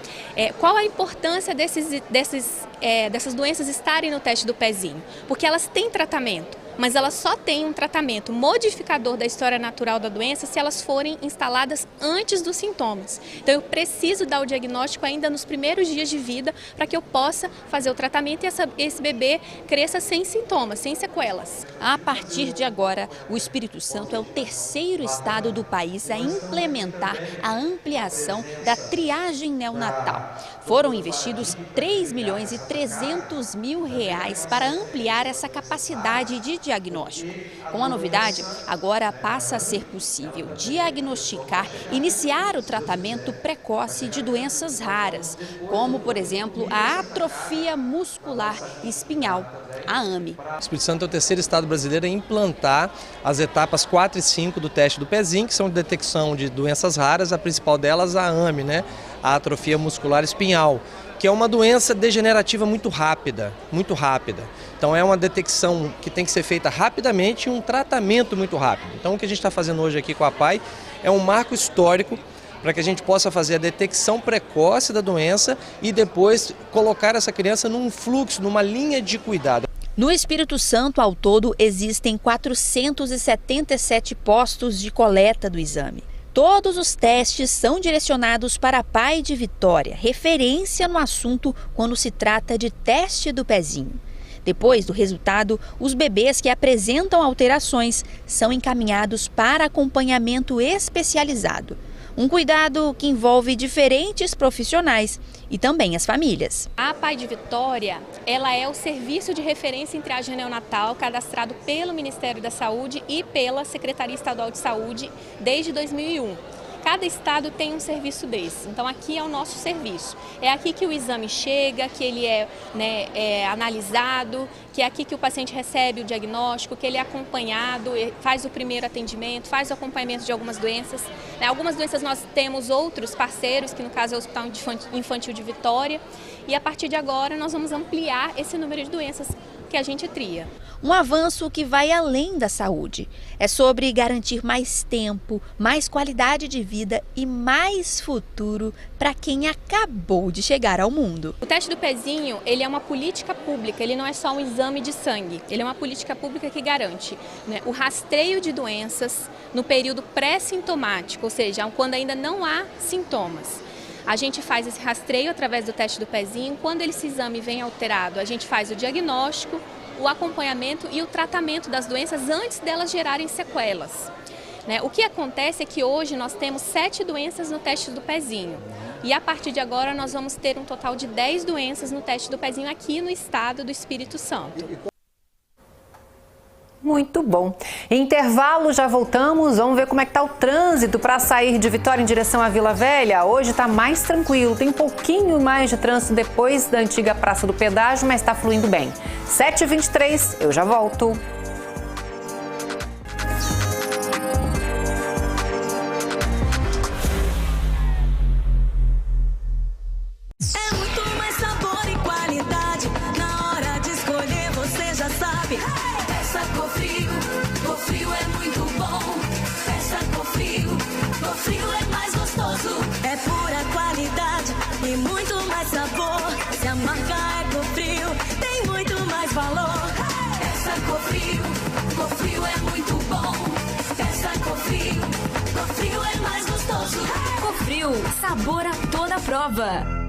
Qual a importância dessas doenças estarem no teste do pezinho? Porque elas têm tratamento, mas elas só têm um tratamento modificador da história natural da doença se elas forem instaladas antes dos sintomas. Então eu preciso dar o diagnóstico ainda nos primeiros dias de vida para que eu possa fazer o tratamento e esse bebê cresça sem sintomas, sem sequelas. A partir de agora, o Espírito Santo é o terceiro estado do país a implementar a ampliação da triagem neonatal. Foram investidos R$3.300.000 para ampliar essa capacidade de diagnóstico. Com a novidade, agora passa a ser possível diagnosticar e iniciar o tratamento precoce de doenças raras, como, por exemplo, a atrofia muscular espinhal, a AME. O Espírito Santo é o terceiro estado brasileiro a implantar as etapas 4 e 5 do teste do pezinho, que são de detecção de doenças raras, a principal delas a AME, né? A atrofia muscular espinhal, que é uma doença degenerativa muito rápida, muito rápida. Então é uma detecção que tem que ser feita rapidamente e um tratamento muito rápido. Então o que a gente está fazendo hoje aqui com a PAI é um marco histórico para que a gente possa fazer a detecção precoce da doença e depois colocar essa criança num fluxo, numa linha de cuidado. No Espírito Santo, ao todo, existem 477 postos de coleta do exame. Todos os testes são direcionados para Pai de Vitória, referência no assunto quando se trata de teste do pezinho. Depois do resultado, os bebês que apresentam alterações são encaminhados para acompanhamento especializado. Um cuidado que envolve diferentes profissionais e também as famílias. A Pai de Vitória, ela é o serviço de referência em triagem neonatal cadastrado pelo Ministério da Saúde e pela Secretaria Estadual de Saúde desde 2001. Cada estado tem um serviço desse, então aqui é o nosso serviço. É aqui que o exame chega, que ele é analisado, que é aqui que o paciente recebe o diagnóstico, que ele é acompanhado, faz o primeiro atendimento, faz o acompanhamento de algumas doenças. Algumas doenças nós temos outros parceiros, que no caso é o Hospital Infantil de Vitória, e a partir de agora nós vamos ampliar esse número de doenças que a gente tria. Um avanço que vai além da saúde. É sobre garantir mais tempo, mais qualidade de vida e mais futuro para quem acabou de chegar ao mundo. O teste do pezinho, ele é uma política pública, ele não é só um exame de sangue. Ele é uma política pública que garante, né, o rastreio de doenças no período pré-sintomático, ou seja, quando ainda não há sintomas. A gente faz esse rastreio através do teste do pezinho. Quando esse exame vem alterado, a gente faz o diagnóstico, o acompanhamento e o tratamento das doenças antes delas gerarem sequelas. O que acontece é que hoje nós temos 7 doenças no teste do pezinho. E a partir de agora nós vamos ter um total de 10 doenças no teste do pezinho aqui no estado do Espírito Santo. Muito bom. Intervalo, já voltamos. Vamos ver como é que tá o trânsito para sair de Vitória em direção à Vila Velha. Hoje está mais tranquilo, tem um pouquinho mais de trânsito depois da antiga Praça do Pedágio, mas está fluindo bem. 7h23, eu já volto. mais sabor. Se a marca Ecofrio tem muito mais valor. Peça Cofrio é muito bom. Peça Cofrio é mais gostoso. Cofrio, sabor a toda prova.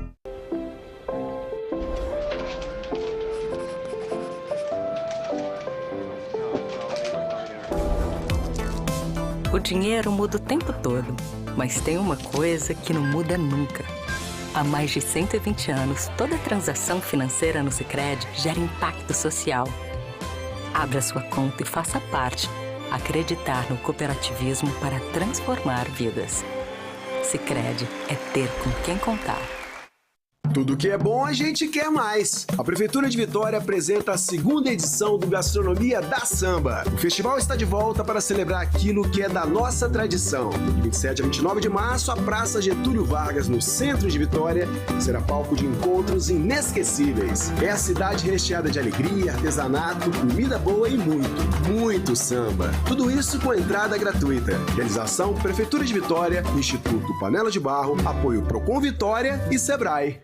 O dinheiro muda o tempo todo, mas tem uma coisa que não muda nunca. Há mais de 120 anos, toda transação financeira no Sicredi gera impacto social. Abra sua conta e faça parte. Acreditar no cooperativismo para transformar vidas. Sicredi é ter com quem contar. Tudo que é bom a gente quer mais. A Prefeitura de Vitória apresenta a segunda edição do Gastronomia da Samba. O festival está de volta para celebrar aquilo que é da nossa tradição. De 27 a 29 de março, a Praça Getúlio Vargas, no centro de Vitória, será palco de encontros inesquecíveis. É a cidade recheada de alegria, artesanato, comida boa e muito samba. Tudo isso com entrada gratuita. Realização Prefeitura de Vitória, Instituto Panela de Barro, apoio Procon Vitória e Sebrae.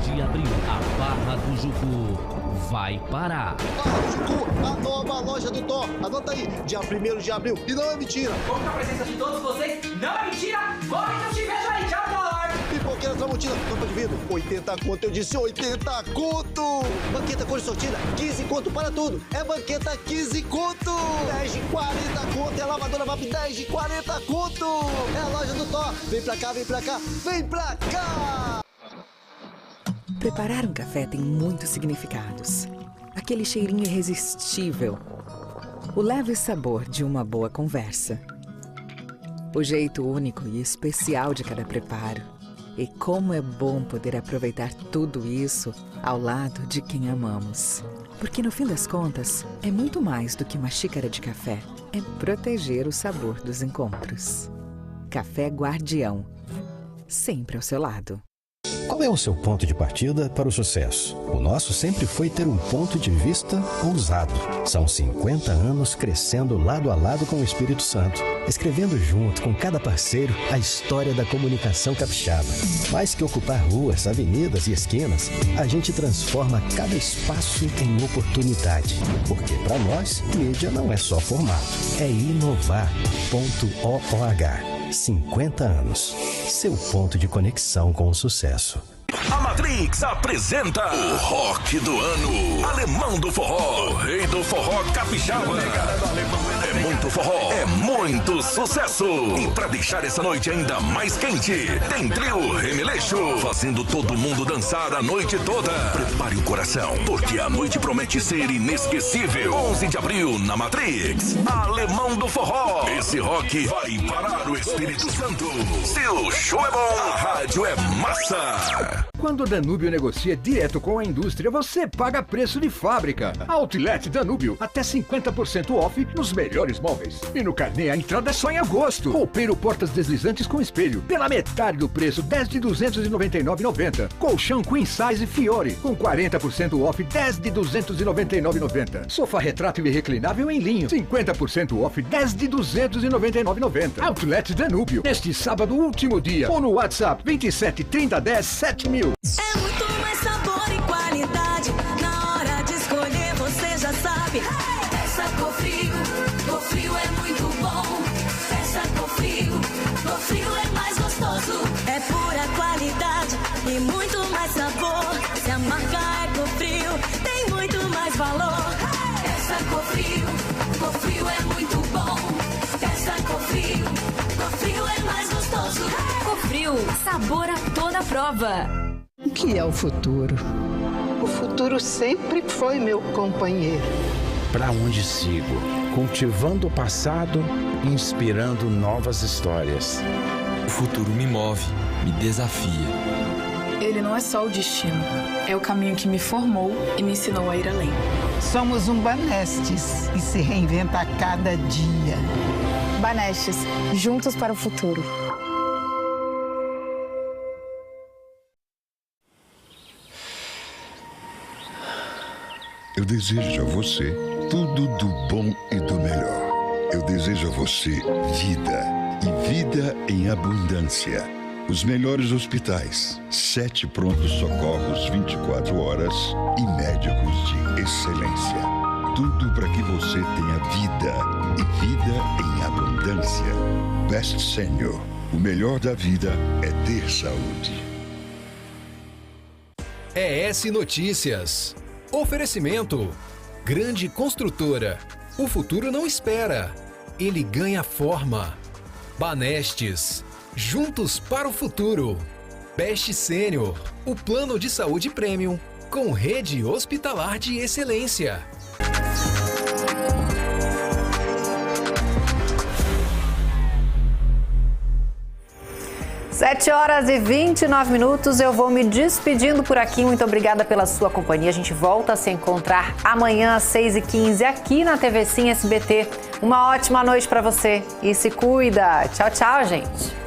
De abril, a Barra do Jucu vai parar. Barra do Jucu, a nova loja do Thor. Anota aí, dia 1º de abril. E não é mentira. Conta a presença de todos vocês, não é mentira. Corre que eu te vejo aí, tchau, dólar. Pipoqueira Tramontina, tampa de vidro, 80 conto, eu disse 80 conto. Banqueta cor sortida, 15 conto para tudo. É banqueta 15 conto. 10 de 40 conto, é lavadora VAP 10 de 40 conto. É a loja do Thor. Vem pra cá, vem pra cá, vem pra cá. Preparar um café tem muitos significados. Aquele cheirinho irresistível. O leve sabor de uma boa conversa. O jeito único e especial de cada preparo. E como é bom poder aproveitar tudo isso ao lado de quem amamos. Porque no fim das contas, é muito mais do que uma xícara de café. É proteger o sabor dos encontros. Café Guardião. Sempre ao seu lado. Qual é o seu ponto de partida para o sucesso? O nosso sempre foi ter um ponto de vista ousado. São 50 anos crescendo lado a lado com o Espírito Santo, escrevendo junto com cada parceiro a história da comunicação capixaba. Mais que ocupar ruas, avenidas e esquinas, a gente transforma cada espaço em oportunidade. Porque para nós, mídia não é só formato, é inovar. .org. 50 anos. Seu ponto de conexão com o sucesso. A Matrix apresenta o Rock do Ano. Alemão do Forró, o rei do forró capixaba. É muito forró, é muito sucesso. E pra deixar essa noite ainda mais quente, tem trio Remeleixo, fazendo todo mundo dançar a noite toda. Prepare o coração, porque a noite promete ser inesquecível. 11 de abril na Matrix, Alemão do Forró. Esse rock vai parar o Espírito Santo. Seu show é bom, a rádio é massa. Quando o Danúbio negocia direto com a indústria, você paga preço de fábrica. Outlet Danúbio, até 50% off nos melhores móveis. E no carnê a entrada é só em agosto. Roupeiro portas deslizantes com espelho, pela metade do preço, 10 de R$ 299,90. Colchão Queen Size Fiore, com 40% off, 10 de R$ 299,90. Sofá retrátil e reclinável em linho, 50% off, 10 de R$ 299,90. Outlet Danúbio, neste sábado, último dia. Ou no WhatsApp 27 30 10 7000. É muito mais sabor e qualidade. Na hora de escolher, você já sabe. Peça Cofrio, Cofrio é muito bom. Peça Cofrio, Cofrio é mais gostoso. É pura qualidade e muito mais sabor. Se a marca é Cofrio, tem muito mais valor. Peça Cofrio, Cofrio é muito bom. Peça Cofrio, Cofrio é mais gostoso. Cofrio, sabor a toda prova. O que é o futuro? O futuro sempre foi meu companheiro. Para onde sigo? Cultivando o passado, inspirando novas histórias. O futuro me move, me desafia. Ele não é só o destino, é o caminho que me formou e me ensinou a ir além. Somos um Banestes e se reinventa a cada dia. Banestes, juntos para o futuro. Eu desejo a você tudo do bom e do melhor. Eu desejo a você vida e vida em abundância. Os melhores hospitais, 7 prontos socorros 24 horas e médicos de excelência. Tudo para que você tenha vida e vida em abundância. Best Senior. O melhor da vida é ter saúde. ES Notícias. Oferecimento. Grande construtora. O futuro não espera. Ele ganha forma. Banestes. Juntos para o futuro. Best Senior. O plano de saúde premium com rede hospitalar de excelência. 7h29. Eu vou me despedindo por aqui. Muito obrigada pela sua companhia. A gente volta a se encontrar amanhã às 6h15 aqui na TV Sim SBT. Uma ótima noite para você e se cuida. Tchau, tchau, gente.